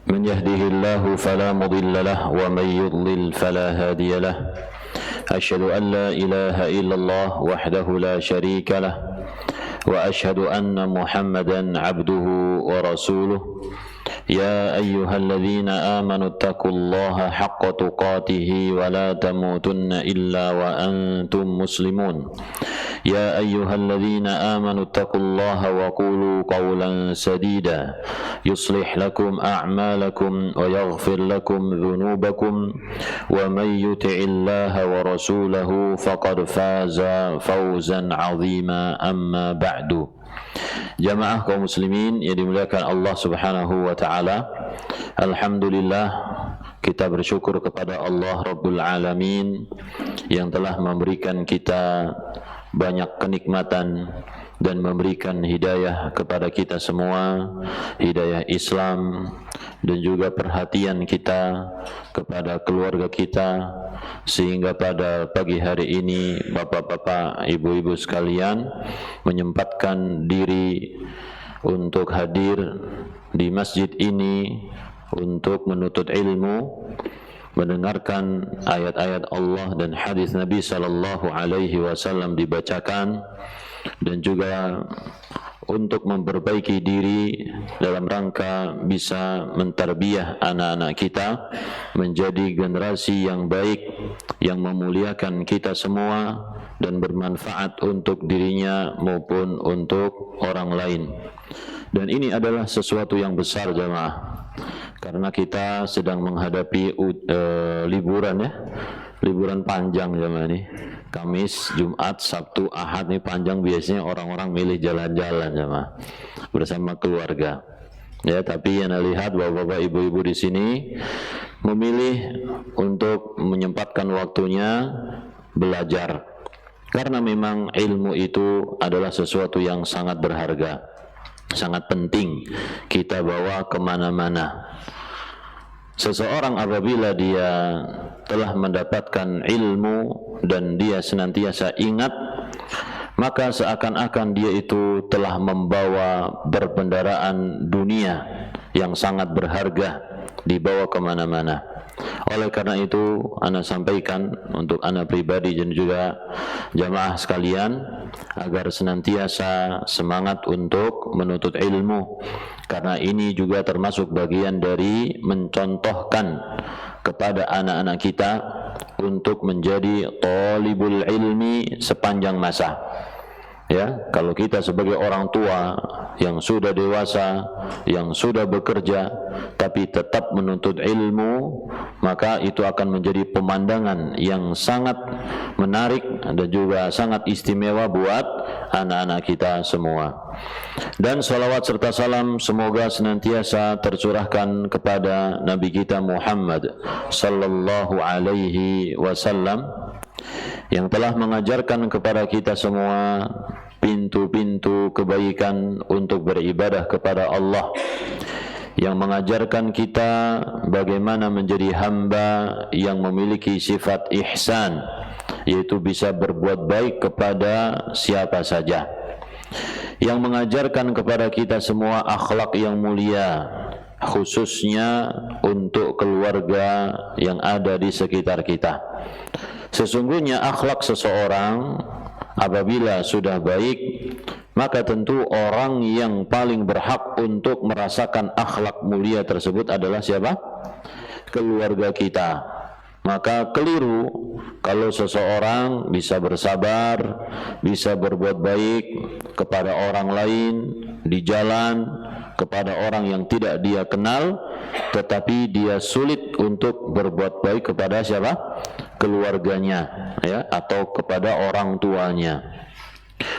من يهده الله فلا مضل له ومن يضلل فلا هادي له أشهد أن لا إله إلا الله وحده لا شريك له وأشهد أن محمدا عبده ورسوله يا أيها الذين آمنوا اتقوا الله حق تقاته ولا تموتن إلا وأنتم مسلمون يا أيها الذين آمنوا اتقوا الله وقولوا قولا سديدا يصلح لكم أعمالكم ويغفر لكم ذنوبكم ومن يطع الله ورسوله فقد فاز فوزا عظيما أما بعد. Jamaah kaum muslimin yang dimuliakan Allah Subhanahu wa taala, alhamdulillah kita bersyukur kepada Allah Rabbul Alamin yang telah memberikan kita banyak kenikmatan dan memberikan hidayah kepada kita semua, hidayah Islam, dan juga perhatian kita kepada keluarga kita, sehingga pada pagi hari ini bapak-bapak, ibu-ibu sekalian menyempatkan diri untuk hadir di masjid ini untuk menuntut ilmu, mendengarkan ayat-ayat Allah dan hadis Nabi sallallahu alaihi wasallam dibacakan, dan juga untuk memperbaiki diri dalam rangka bisa mentarbiyah anak-anak kita menjadi generasi yang baik yang memuliakan kita semua dan bermanfaat untuk dirinya maupun untuk orang lain. Dan ini adalah sesuatu yang besar, jamaah, karena kita sedang menghadapi liburan, ya, liburan panjang jamaah ini. Kamis, Jumat, Sabtu, Ahad ini panjang, biasanya orang-orang milih jalan-jalan jamaah bersama keluarga. Ya, tapi yang lihat bapak-bapak, ibu-ibu di sini memilih untuk menyempatkan waktunya belajar, karena memang ilmu itu adalah sesuatu yang sangat berharga, sangat penting kita bawa kemana-mana. Seseorang apabila dia telah mendapatkan ilmu dan dia senantiasa ingat, maka seakan-akan dia itu telah membawa berbendaraan dunia yang sangat berharga, dibawa kemana-mana. Oleh karena itu, ana sampaikan untuk ana pribadi dan juga jamaah sekalian agar senantiasa semangat untuk menuntut ilmu, karena ini juga termasuk bagian dari mencontohkan kepada anak-anak kita untuk menjadi thalibul ilmi sepanjang masa. Ya, kalau kita sebagai orang tua yang sudah dewasa, yang sudah bekerja, tapi tetap menuntut ilmu, maka itu akan menjadi pemandangan yang sangat menarik dan juga sangat istimewa buat anak-anak kita semua. Dan salawat serta salam semoga senantiasa tercurahkan kepada Nabi kita Muhammad sallallahu alaihi wasallam, yang telah mengajarkan kepada kita semua pintu-pintu kebaikan untuk beribadah kepada Allah, yang mengajarkan kita bagaimana menjadi hamba yang memiliki sifat ihsan, yaitu bisa berbuat baik kepada siapa saja, yang mengajarkan kepada kita semua akhlak yang mulia, khususnya untuk keluarga yang ada di sekitar kita. Sesungguhnya akhlak seseorang apabila sudah baik, maka tentu orang yang paling berhak untuk merasakan akhlak mulia tersebut adalah siapa? Keluarga kita. Maka keliru kalau seseorang bisa bersabar, bisa berbuat baik kepada orang lain di jalan, kepada orang yang tidak dia kenal, tetapi dia sulit untuk berbuat baik kepada siapa? Keluarganya, ya, atau kepada orang tuanya.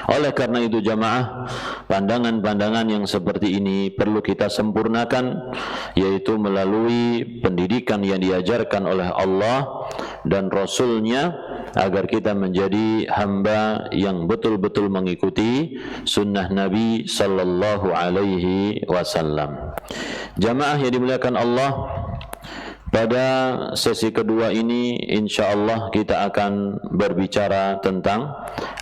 Oleh karena itu jamaah, pandangan-pandangan yang seperti ini perlu kita sempurnakan, yaitu melalui pendidikan yang diajarkan oleh Allah dan Rasul-Nya, agar kita menjadi hamba yang betul-betul mengikuti sunnah Nabi sallallahu alaihi wasallam. Jamaah yang dimuliakan Allah, pada sesi kedua ini insyaallah kita akan berbicara tentang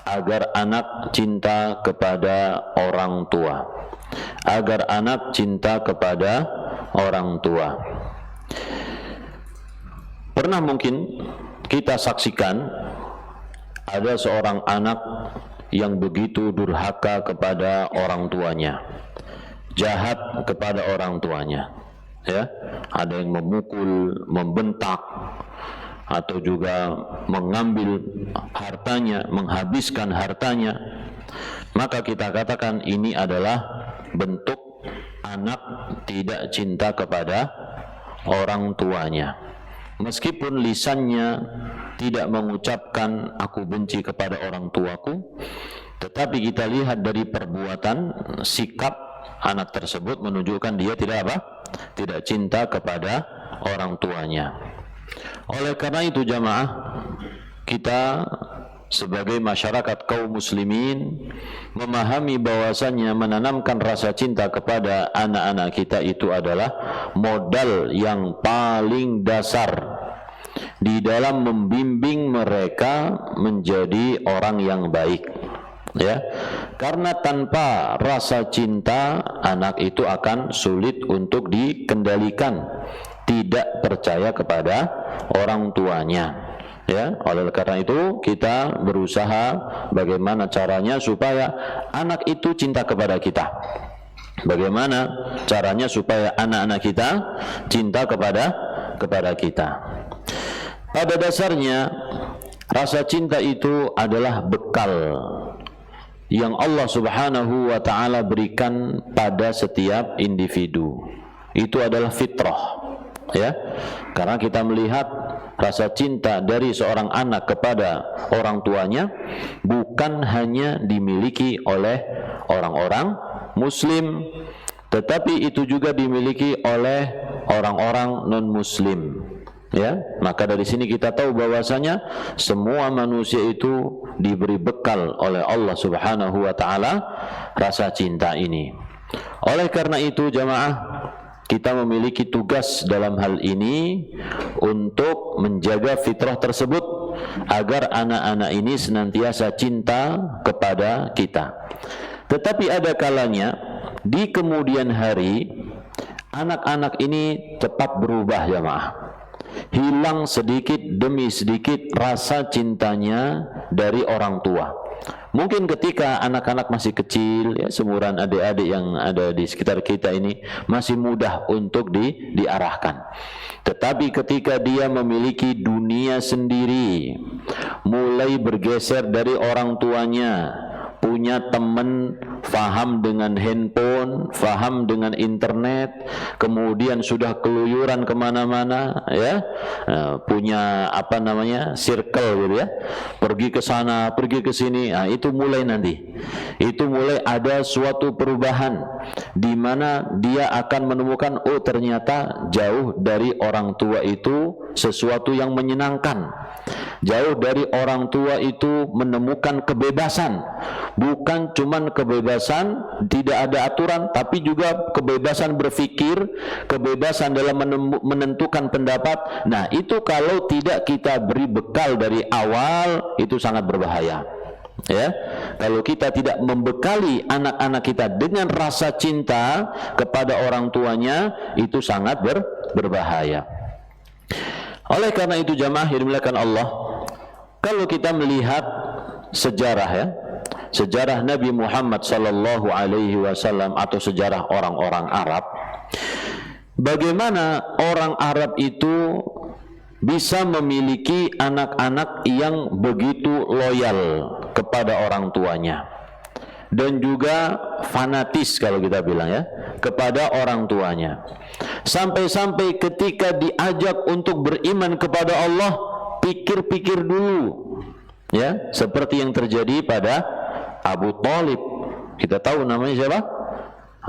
agar anak cinta kepada orang tua. Agar anak cinta kepada orang tua. Pernah mungkin kita saksikan ada seorang anak yang begitu durhaka kepada orang tuanya, jahat kepada orang tuanya, ya. Ada yang memukul, membentak, atau juga mengambil hartanya, menghabiskan hartanya. Maka kita katakan ini adalah bentuk anak tidak cinta kepada orang tuanya. Meskipun lisannya tidak mengucapkan aku benci kepada orang tuaku, tetapi kita lihat dari perbuatan, sikap anak tersebut menunjukkan dia tidak apa? Tidak cinta kepada orang tuanya. Oleh karena itu jamaah, kita sebagai masyarakat kaum muslimin memahami bahwasannya menanamkan rasa cinta kepada anak-anak kita itu adalah modal yang paling dasar di dalam membimbing mereka menjadi orang yang baik, ya. Karena tanpa rasa cinta anak itu akan sulit untuk dikendalikan, tidak percaya kepada orang tuanya. Ya, oleh karena itu kita berusaha bagaimana caranya supaya anak itu cinta kepada kita. Bagaimana caranya supaya anak-anak kita cinta kepada kita. Pada dasarnya rasa cinta itu adalah bekal yang Allah Subhanahu wa taala berikan pada setiap individu. Itu adalah fitrah, ya. Karena kita melihat rasa cinta dari seorang anak kepada orang tuanya bukan hanya dimiliki oleh orang-orang muslim, tetapi itu juga dimiliki oleh orang-orang non-muslim, ya. Maka dari sini kita tahu bahwasanya semua manusia itu diberi bekal oleh Allah Subhanahu wa taala rasa cinta ini. Oleh karena itu jamaah, kita memiliki tugas dalam hal ini untuk menjaga fitrah tersebut agar anak-anak ini senantiasa cinta kepada kita. Tetapi ada kalanya di kemudian hari anak-anak ini cepat berubah jamaah. Hilang sedikit demi sedikit rasa cintanya dari orang tua. Mungkin ketika anak-anak masih kecil, ya, seumuran adik-adik yang ada di sekitar kita ini masih mudah untuk diarahkan. Tetapi ketika dia memiliki dunia sendiri, mulai bergeser dari orang tuanya, punya teman, faham dengan handphone, faham dengan internet, kemudian sudah keluyuran kemana-mana, ya, punya apa namanya circle gitu ya, pergi ke sana, pergi ke sini. Nah, itu mulai nanti, itu mulai ada suatu perubahan di mana dia akan menemukan, oh ternyata jauh dari orang tua itu sesuatu yang menyenangkan. Jauh dari orang tua itu menemukan kebebasan. Bukan cuman kebebasan tidak ada aturan, tapi juga kebebasan berpikir, kebebasan dalam menentukan pendapat. Nah, itu kalau tidak kita beri bekal dari awal, itu sangat berbahaya. Ya, kalau kita tidak membekali anak-anak kita dengan rasa cinta kepada orang tuanya, itu sangat berbahaya. Oleh karena itu jamaah yang dimuliakan Allah, kalau kita melihat sejarah, ya, sejarah Nabi Muhammad sallallahu alaihi wasallam atau sejarah orang-orang Arab, bagaimana orang Arab itu bisa memiliki anak-anak yang begitu loyal kepada orang tuanya dan juga fanatis kalau kita bilang, ya, kepada orang tuanya. Sampai-sampai ketika diajak untuk beriman kepada Allah, pikir-pikir dulu, ya, seperti yang terjadi pada Abu Thalib. Kita tahu namanya siapa?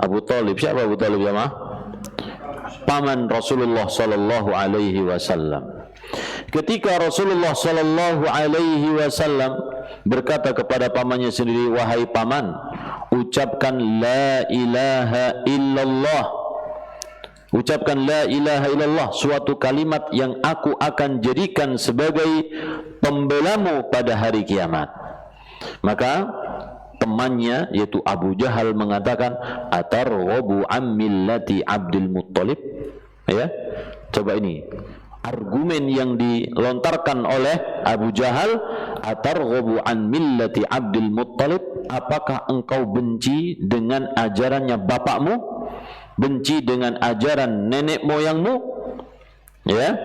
Abu Thalib. Siapa Abu Thalib jemaah? Paman Rasulullah sallallahu alaihi wasallam. Ketika Rasulullah sallallahu alaihi wasallam berkata kepada pamannya sendiri, wahai paman, ucapkan la ilaha illallah. Ucapkan la ilaha illallah, suatu kalimat yang aku akan jadikan sebagai pembelamu pada hari kiamat. Maka temannya yaitu Abu Jahal mengatakan, atarghabu an millati Abdul Muttalib. Ya, coba ini argumen yang dilontarkan oleh Abu Jahal, atarghabu an millati Abdul Muttalib, apakah engkau benci dengan ajarannya bapakmu, benci dengan ajaran nenek moyangmu? Ya,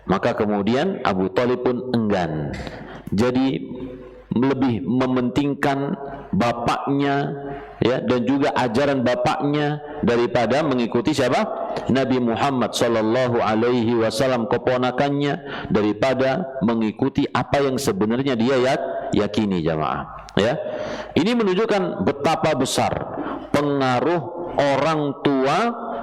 maka kemudian Abu Thalib pun enggan, jadi lebih mementingkan bapaknya, ya, dan juga ajaran bapaknya daripada mengikuti siapa? Nabi Muhammad sallallahu alaihi wasallam, keponakannya, daripada mengikuti apa yang sebenarnya dia yakini, jamaah. Ya, ini menunjukkan betapa besar pengaruh orang tua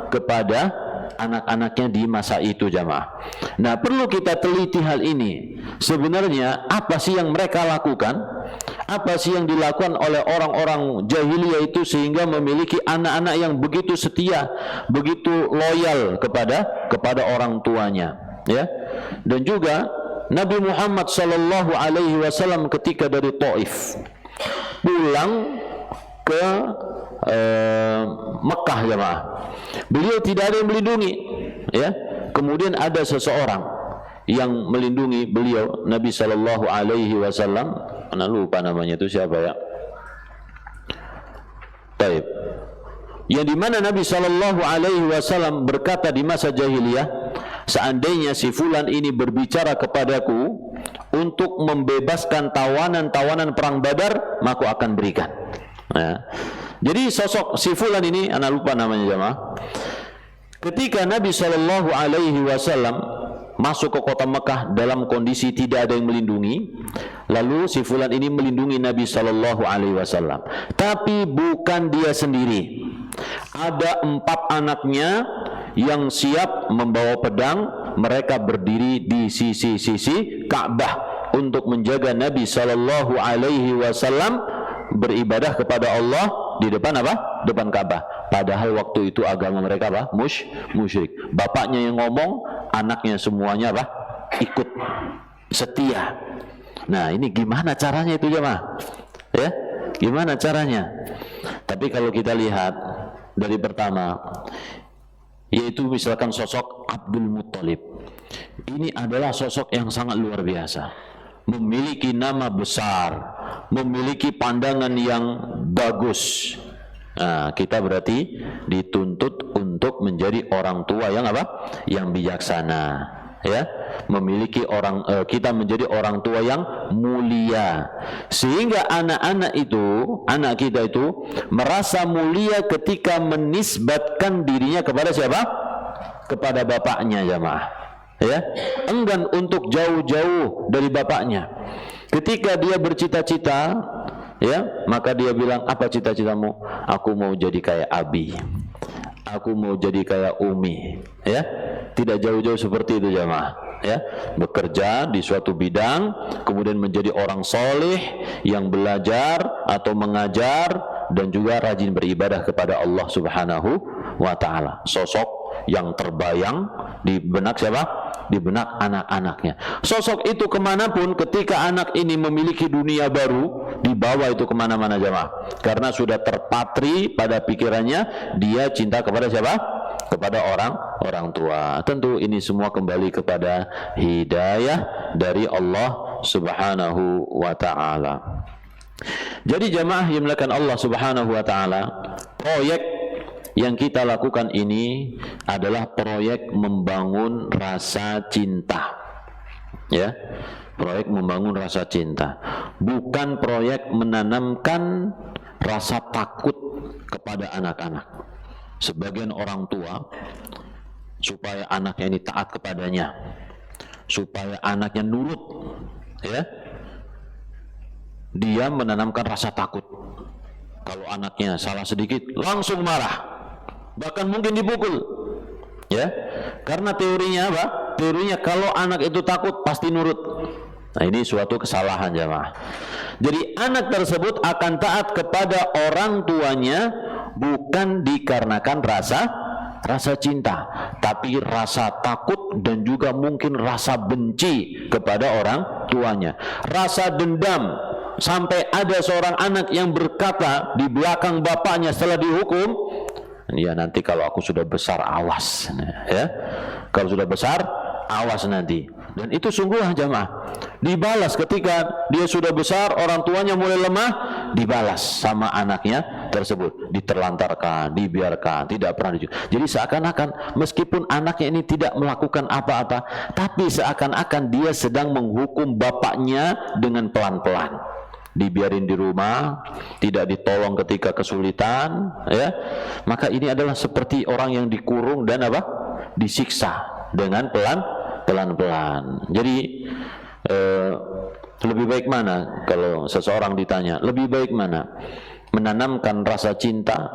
kepada anak-anaknya di masa itu, jamaah. Nah, perlu kita teliti hal ini. Sebenarnya apa sih yang mereka lakukan? Apa sih yang dilakukan oleh orang-orang jahiliyah itu sehingga memiliki anak-anak yang begitu setia, begitu loyal kepada orang tuanya, ya. Dan juga Nabi Muhammad sallallahu alaihi wasallam ketika dari Taif pulang ke Mekah, jemaah, beliau tidak ada yang melindungi, ya. Kemudian ada seseorang yang melindungi beliau, Nabi sallallahu alaihi wasallam, ana lupa namanya itu siapa, ya. Taib. Yang dimana Nabi sallallahu alaihi wasallam berkata di masa jahiliyah, seandainya si fulan ini berbicara kepadaku untuk membebaskan tawanan-tawanan perang Badar, maka aku akan berikan. Nah, jadi sosok si fulan ini, ana lupa namanya, jemaah. Ketika Nabi sallallahu alaihi wasallam masuk ke kota Mekah dalam kondisi tidak ada yang melindungi, lalu si fulan ini melindungi Nabi sallallahu alaihi wasallam. Tapi bukan dia sendiri. Ada 4 anaknya yang siap membawa pedang, mereka berdiri di sisi-sisi Ka'bah untuk menjaga Nabi sallallahu alaihi wasallam beribadah kepada Allah di depan apa? Depan Ka'bah. Padahal waktu itu agama mereka apa? Musyrik. Bapaknya yang ngomong, anaknya semuanya apa? Ikut setia. Nah, ini gimana caranya itu, jemaah? Ya, gimana caranya? Tapi kalau kita lihat dari pertama, yaitu misalkan sosok Abdul Muttalib, ini adalah sosok yang sangat luar biasa, memiliki nama besar, memiliki pandangan yang bagus. Nah, kita berarti dituntut untuk menjadi orang tua yang apa? Yang bijaksana, ya. Memiliki kita menjadi orang tua yang mulia, sehingga anak-anak itu, anak kita itu merasa mulia ketika menisbatkan dirinya kepada siapa? Kepada bapaknya, jemaah. Ya, enggan untuk jauh-jauh dari bapaknya. Ketika dia bercita-cita, ya, maka dia bilang, apa cita-citamu? Aku mau jadi kayak Abi, aku mau jadi kayak Umi, ya. Tidak jauh-jauh seperti itu, jemaah, ya. Bekerja di suatu bidang, kemudian menjadi orang soleh yang belajar atau mengajar dan juga rajin beribadah kepada Allah Subhanahu wa ta'ala. Sosok yang terbayang di benak siapa? Di benak anak-anaknya. Sosok itu kemanapun, ketika anak ini memiliki dunia baru, dibawa itu kemana-mana, jemaah, karena sudah terpatri pada pikirannya dia cinta kepada siapa? Kepada orang tua. Tentu ini semua kembali kepada hidayah dari Allah Subhanahu wa ta'ala. Jadi jemaah yang dimuliakan Allah Subhanahu wa ta'ala, proyek yang kita lakukan ini adalah proyek membangun rasa cinta, ya, proyek membangun rasa cinta, bukan proyek menanamkan rasa takut kepada anak-anak. Sebagian orang tua, supaya anaknya ini taat kepadanya, supaya anaknya nurut, ya, dia menanamkan rasa takut. Kalau anaknya salah sedikit langsung marah, bahkan mungkin dipukul, ya, karena teorinya apa? Teorinya kalau anak itu takut pasti nurut. Nah, ini suatu kesalahan, jemaah. Jadi anak tersebut akan taat kepada orang tuanya bukan dikarenakan rasa cinta, tapi rasa takut dan juga mungkin rasa benci kepada orang tuanya, rasa dendam, sampai ada seorang anak yang berkata di belakang bapaknya setelah dihukum, ya nanti kalau aku sudah besar awas, ya kalau sudah besar awas nanti. Dan itu sungguh jamaah dibalas ketika dia sudah besar, orang tuanya mulai lemah, dibalas sama anaknya tersebut, diterlantarkan, dibiarkan, tidak pernah jadi seakan-akan meskipun anaknya ini tidak melakukan apa-apa, tapi seakan-akan dia sedang menghukum bapaknya dengan pelan-pelan, dibiarin di rumah, tidak ditolong ketika kesulitan, ya. Maka ini adalah seperti orang yang dikurung dan disiksa dengan pelan-pelan. Jadi lebih baik mana kalau seseorang ditanya, lebih baik mana? Menanamkan rasa cinta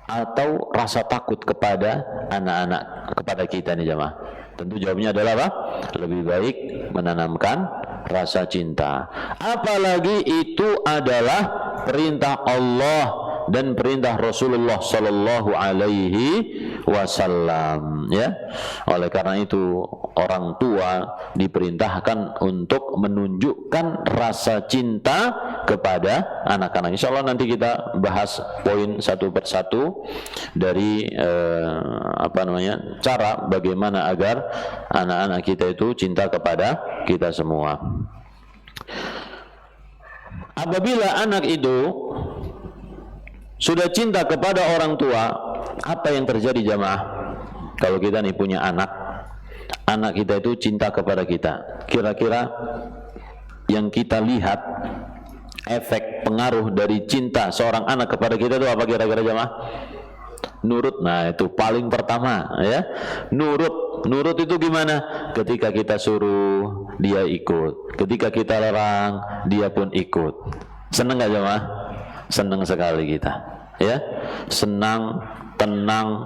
atau rasa takut kepada anak-anak, kepada kita nih jamaah? Tentu jawabnya adalah apa? Lebih baik menanamkan rasa cinta. Apalagi itu adalah perintah Allah dan perintah Rasulullah sallallahu alaihi wasallam, ya. Oleh karena itu orang tua diperintahkan untuk menunjukkan rasa cinta kepada anak-anak. Insyaallah nanti kita bahas poin satu persatu dari cara bagaimana agar anak-anak kita itu cinta kepada kita semua. Apabila anak itu sudah cinta kepada orang tua, apa yang terjadi jamaah? Kalau kita nih punya anak kita itu cinta kepada kita, kira-kira yang kita lihat efek pengaruh dari cinta seorang anak kepada kita itu apa kira-kira jamaah? Nurut. Nah itu paling pertama, ya. Nurut itu gimana? Ketika kita suruh dia ikut, ketika kita larang dia pun ikut. Seneng gak jamaah? Senang sekali kita, ya, senang, tenang,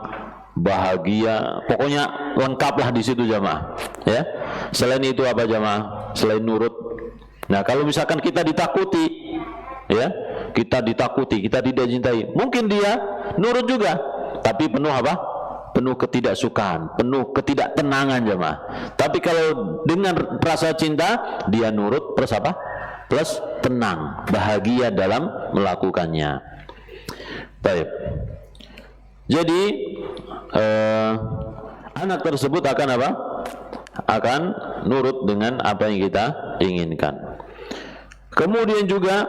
bahagia, pokoknya lengkaplah di situ jamaah, ya. Selain itu apa jamaah? Selain nurut. Nah kalau misalkan kita ditakuti, ya, kita ditakuti, kita tidak cintai, mungkin dia nurut juga, tapi penuh apa? Penuh ketidaksukaan, penuh ketidaktenangan jamaah. Tapi kalau dengan rasa cinta, dia nurut plus apa? Plus tenang, bahagia dalam melakukannya. Baik. Jadi anak tersebut akan apa? Akan nurut dengan apa yang kita inginkan. Kemudian juga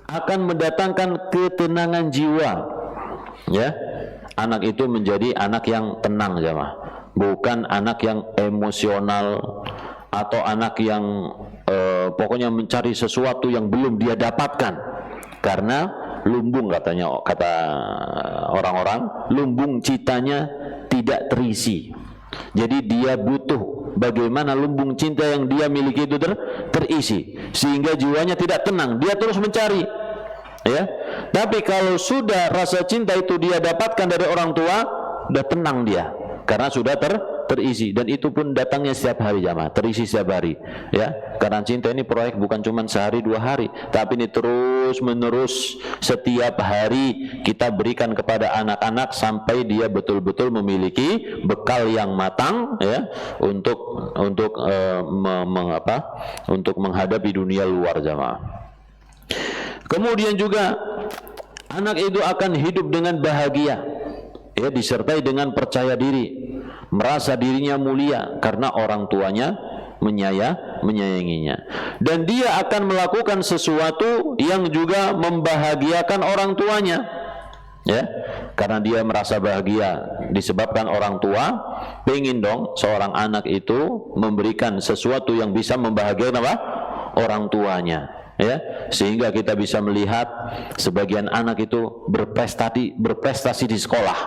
akan mendatangkan ketenangan jiwa, ya. Anak itu menjadi anak yang tenang jamaah, bukan anak yang emosional atau anak yang pokoknya mencari sesuatu yang belum dia dapatkan. Karena lumbung, kata orang-orang, lumbung citanya tidak terisi. Jadi dia butuh bagaimana lumbung cinta yang dia miliki itu terisi, sehingga jiwanya tidak tenang, dia terus mencari, ya. Tapi kalau sudah rasa cinta itu dia dapatkan dari orang tua, sudah tenang dia, karena sudah terisi, dan itu pun datangnya setiap hari jamaah, terisi setiap hari, ya. Karena cinta ini proyek bukan cuma sehari dua hari, tapi ini terus menerus setiap hari kita berikan kepada anak-anak sampai dia betul-betul memiliki bekal yang matang, ya, untuk menghadapi dunia luar jamaah. Kemudian juga anak itu akan hidup dengan bahagia, ya, disertai dengan percaya diri, merasa dirinya mulia karena orang tuanya menyayanginya, dan dia akan melakukan sesuatu yang juga membahagiakan orang tuanya, ya, karena dia merasa bahagia disebabkan orang tua. Pengen dong seorang anak itu memberikan sesuatu yang bisa membahagiakan apa? Orang tuanya, ya, sehingga kita bisa melihat sebagian anak itu berprestasi di sekolah,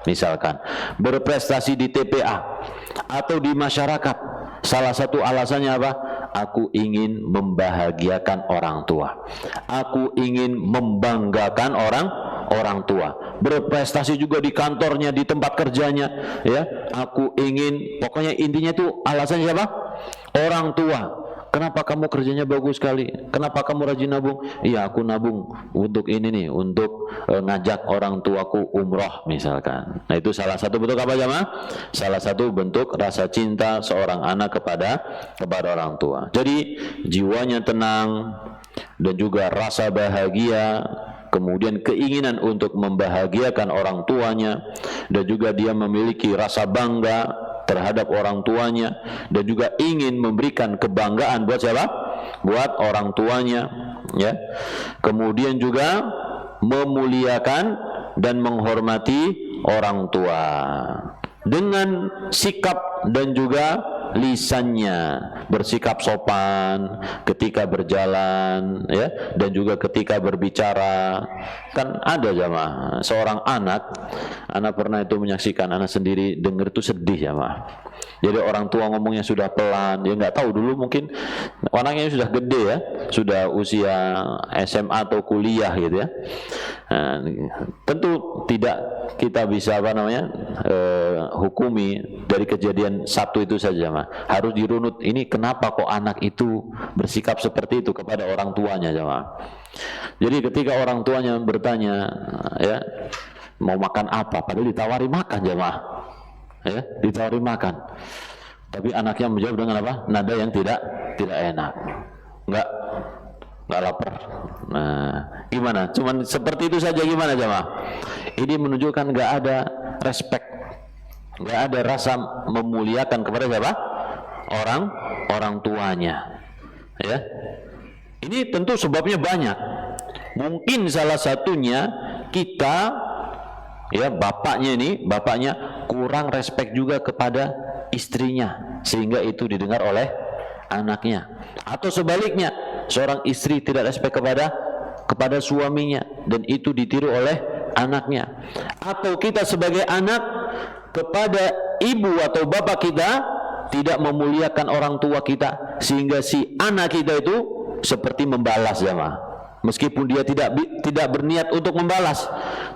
misalkan berprestasi di TPA atau di masyarakat. Salah satu alasannya apa? Aku ingin membahagiakan orang tua, aku ingin membanggakan orang tua. Berprestasi juga di kantornya, di tempat kerjanya, ya, aku ingin, pokoknya intinya itu alasannya siapa? Orang tua. Kenapa kamu kerjanya bagus sekali? Kenapa kamu rajin nabung? Iya, aku nabung untuk ini nih, untuk ngajak orang tuaku umroh misalkan. Nah itu salah satu bentuk apa jamaah? Salah satu bentuk rasa cinta seorang anak kepada orang tua. Jadi jiwanya tenang, dan juga rasa bahagia, kemudian keinginan untuk membahagiakan orang tuanya, dan juga dia memiliki rasa bangga terhadap orang tuanya, dan juga ingin memberikan kebanggaan buat siapa? Buat orang tuanya, ya. Kemudian juga memuliakan dan menghormati orang tua dengan sikap dan juga lisannya, bersikap sopan ketika berjalan, ya, dan juga ketika berbicara. Kan ada jamaah seorang anak pernah itu menyaksikan, anak sendiri dengar itu sedih jamaah. Jadi orang tua ngomongnya sudah pelan, dia nggak tahu dulu mungkin anaknya sudah gede ya, sudah usia SMA atau kuliah gitu ya. Nah, tentu tidak kita bisa hukumi dari kejadian satu itu saja, mah. Harus dirunut, ini kenapa kok anak itu bersikap seperti itu kepada orang tuanya, jemaah. Jadi ketika orang tuanya bertanya, ya, mau makan apa, padahal ditawari makan, jemaah. Ya, ditawari makan. Tapi anaknya menjawab dengan apa? Nada yang tidak enak. Enggak lapar. Nah, gimana? Cuman seperti itu saja, gimana jemaah? Ini menunjukkan enggak ada respect, enggak ada rasa memuliakan kepada siapa? Orang tuanya. Ya. Ini tentu sebabnya banyak. Mungkin salah satunya kita, ya, bapaknya kurang respect juga kepada istrinya, sehingga itu didengar oleh anaknya. Atau sebaliknya, seorang istri tidak respect kepada suaminya, dan itu ditiru oleh anaknya. Atau kita sebagai anak kepada ibu atau bapak kita tidak memuliakan orang tua kita, sehingga si anak kita itu seperti membalas, jemaah. Meskipun dia tidak berniat untuk membalas,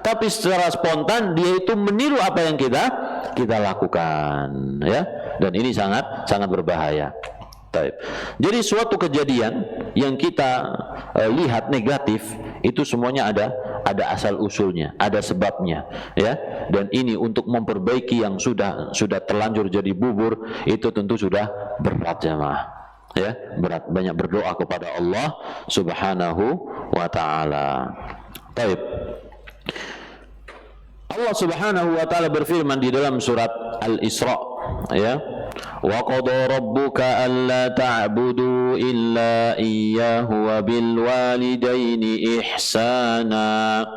tapi secara spontan dia itu meniru apa yang kita lakukan, ya. Dan ini sangat berbahaya. Jadi suatu kejadian yang kita lihat negatif itu semuanya ada asal usulnya, ada sebabnya, ya. Dan ini untuk memperbaiki yang sudah terlanjur jadi bubur, itu tentu sudah berat, jemaah. Ya, berat. Banyak berdoa kepada Allah Subhanahu wa ta'ala. Baik. Allah Subhanahu wa ta'ala berfirman di dalam surat Al-Isra, ya. Wa qada rabbuka alla ta'budu illa iyyahu wa bil walidaini ihsana.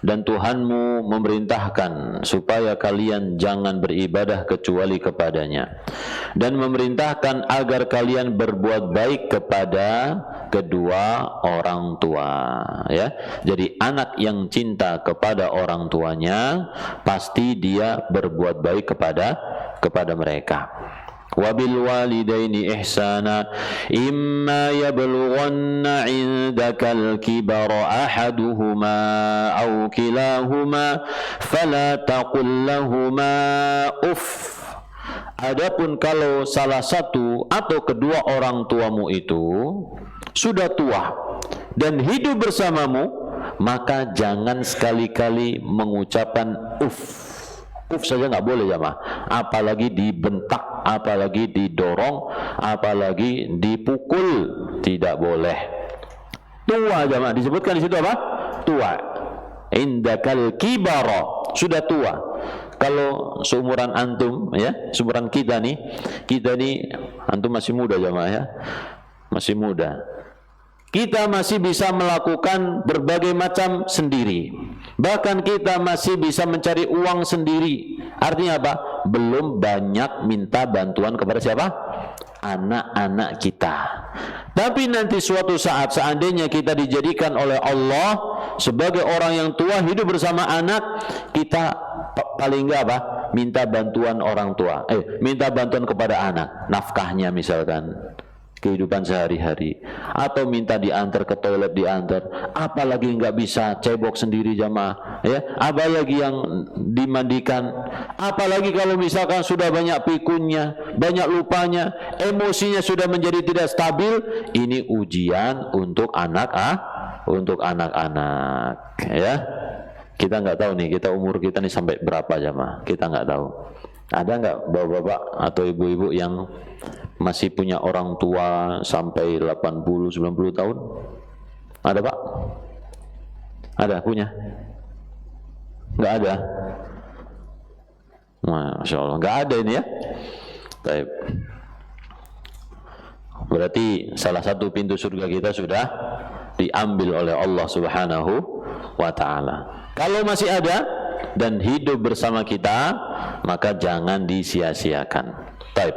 Dan Tuhanmu memerintahkan supaya kalian jangan beribadah kecuali kepadanya, dan memerintahkan agar kalian berbuat baik kepada kedua orang tua, ya. Jadi anak yang cinta kepada orang tuanya pasti dia berbuat baik kepada mereka. Wabil walidaini ihsana imma yablughanna 'indakal kibara ahaduhuma aw kilahuma fala taqul lahumā uff. Adapun kalau salah satu atau kedua orang tuamu itu sudah tua dan hidup bersamamu, maka jangan sekali-kali mengucapkan uff. Uff saja nggak boleh, jemaah. Apalagi dibentak, apalagi didorong, apalagi dipukul, tidak boleh. Tua, jemaah, disebutkan di situ apa? Tua. Indakal kibara, sudah tua. Kalau seumuran antum, ya, seumuran kita nih antum masih muda, jemaah, ya, masih muda. Kita masih bisa melakukan berbagai macam sendiri. Bahkan kita masih bisa mencari uang sendiri. Artinya apa? Belum banyak minta bantuan kepada siapa? Anak-anak kita. Tapi nanti suatu saat seandainya kita dijadikan oleh Allah sebagai orang yang tua hidup bersama anak, kita paling enggak apa? Minta bantuan orang tua. Minta bantuan kepada anak, nafkahnya misalkan, kehidupan sehari-hari, atau minta diantar ke toilet, diantar. Apalagi nggak bisa cebok sendiri, jamaah, ya. Apalagi yang dimandikan. Apalagi kalau misalkan sudah banyak pikunnya, banyak lupanya, emosinya sudah menjadi tidak stabil. Ini ujian untuk anak-anak, ya. Kita nggak tahu nih, umur kita nih sampai berapa, jamaah. Kita nggak tahu. Ada nggak bapak-bapak atau ibu-ibu yang masih punya orang tua sampai 80-90 tahun? Ada Pak? Ada punya? Nggak ada? Masya Allah, nggak ada ini ya. Baik. Berarti salah satu pintu surga kita sudah diambil oleh Allah Subhanahu wa ta'ala. Kalau masih ada dan hidup bersama kita, maka jangan disia-siakan. Baik.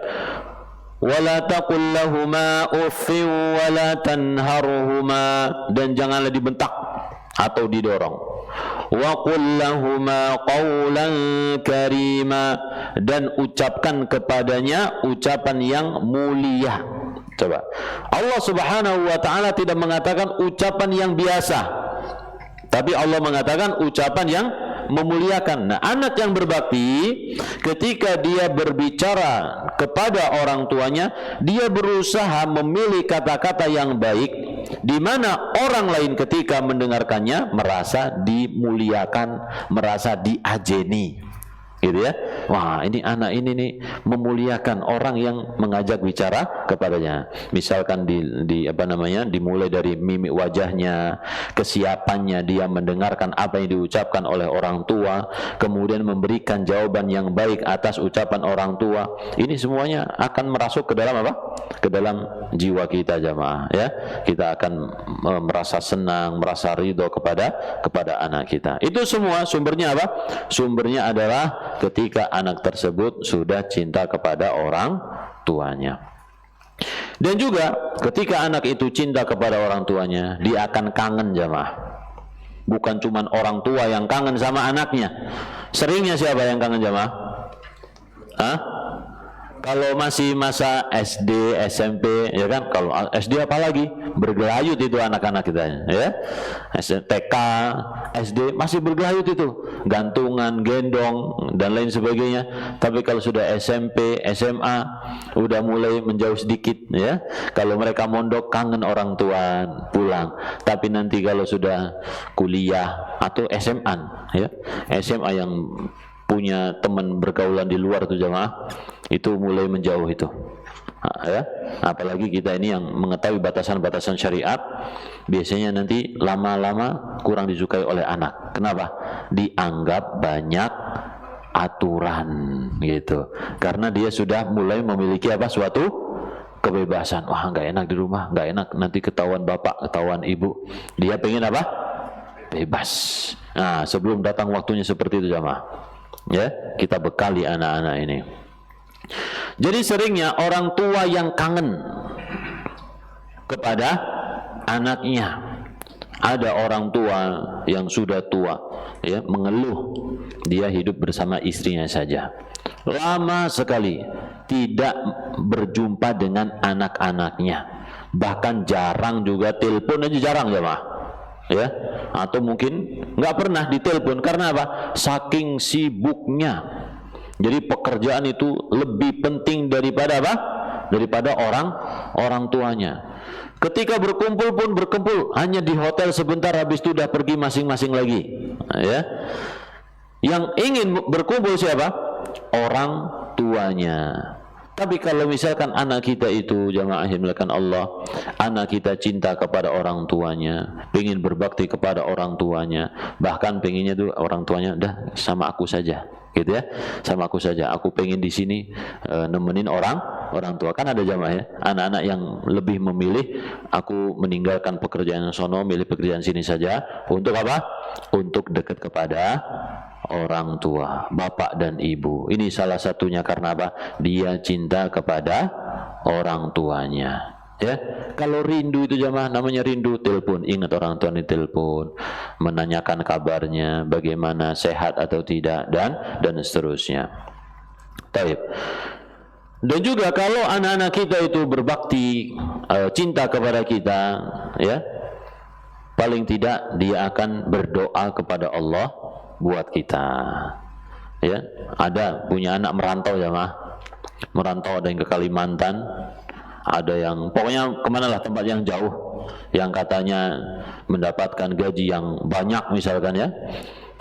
Wala taqul lahuma uffin wala tanharhuma, dan janganlah dibentak atau didorong. Wa qul lahuma qawlan karima, dan ucapkan kepadanya ucapan yang mulia. Coba, Allah Subhanahu wa ta'ala tidak mengatakan ucapan yang biasa, tapi Allah mengatakan ucapan yang memuliakan. Nah, anak yang berbakti ketika dia berbicara kepada orang tuanya, dia berusaha memilih kata-kata yang baik, di mana orang lain ketika mendengarkannya merasa dimuliakan, merasa diajeni, gitu ya. Wah, ini anak ini nih memuliakan orang yang mengajak bicara kepadanya. Misalkan dimulai dari mimik wajahnya, kesiapannya dia mendengarkan apa yang diucapkan oleh orang tua, kemudian memberikan jawaban yang baik atas ucapan orang tua. Ini semuanya akan merasuk ke dalam apa? Ke dalam jiwa kita, jamaah, ya. Kita akan merasa senang, merasa ridho kepada anak kita. Itu semua sumbernya apa? Sumbernya adalah ketika anak tersebut sudah cinta kepada orang tuanya. Dan juga ketika anak itu cinta kepada orang tuanya, dia akan kangen, jamaah. Bukan cuma orang tua yang kangen sama anaknya. Seringnya siapa yang kangen, jamaah? Hah? Kalau masih masa SD, SMP, ya kan? Kalau SD apalagi bergelayut itu anak-anak kita, ya. TK, SD masih bergelayut itu, gantungan, gendong dan lain sebagainya. Tapi kalau sudah SMP, SMA, udah mulai menjauh sedikit, ya. Kalau mereka mondok kangen orang tua pulang. Tapi nanti kalau sudah kuliah atau SMA, ya, SMA yang punya teman bergaulan di luar tuh, jamaah, itu mulai menjauh itu, ya. Apalagi kita ini yang mengetahui batasan-batasan syariat, biasanya nanti lama-lama kurang disukai oleh anak. Kenapa? Dianggap banyak aturan, gitu. Karena dia sudah mulai memiliki apa? Suatu kebebasan. Wah, nggak enak di rumah, nggak enak nanti ketahuan bapak, ketahuan ibu. Dia pengen apa? Bebas. Nah, sebelum datang waktunya seperti itu, jamaah, ya, kita bekali anak-anak ini. Jadi seringnya orang tua yang kangen kepada anaknya. Ada orang tua yang sudah tua, ya, mengeluh dia hidup bersama istrinya saja, lama sekali tidak berjumpa dengan anak-anaknya, bahkan jarang juga telepon aja, jarang, ya, Pak, ya, atau mungkin nggak pernah ditelepon. Karena apa? Saking sibuknya. Jadi pekerjaan itu lebih penting daripada apa? Daripada orang tuanya. Ketika berkumpul pun berkumpul hanya di hotel sebentar, habis itu udah pergi masing-masing lagi, ya. Yang ingin berkumpul siapa? Orang tuanya. Tapi kalau misalkan anak kita itu, jamaah yang dimuliakan Allah, anak kita cinta kepada orang tuanya, pengen berbakti kepada orang tuanya, bahkan pengennya tuh orang tuanya, dah sama aku saja, gitu ya, sama aku saja, aku pengen di sini nemenin orang tua. Kan ada jamaah, ya, anak-anak yang lebih memilih, aku meninggalkan pekerjaan sono, milih pekerjaan sini saja. Untuk apa? Untuk dekat kepada orang tua, bapak dan ibu. Ini salah satunya karena apa? Dia cinta kepada orang tuanya, ya. Kalau rindu itu, jamaah, namanya rindu, telepon, ingat orang tua, ini telepon, menanyakan kabarnya, bagaimana, sehat atau tidak, dan seterusnya. Baik. Dan juga kalau anak-anak kita itu berbakti, cinta kepada kita, ya, paling tidak dia akan berdoa kepada Allah buat kita, ya. Ada punya anak merantau, ya, mah, merantau, ada yang ke Kalimantan, ada yang pokoknya kemana lah, tempat yang jauh, yang katanya mendapatkan gaji yang banyak misalkan, ya.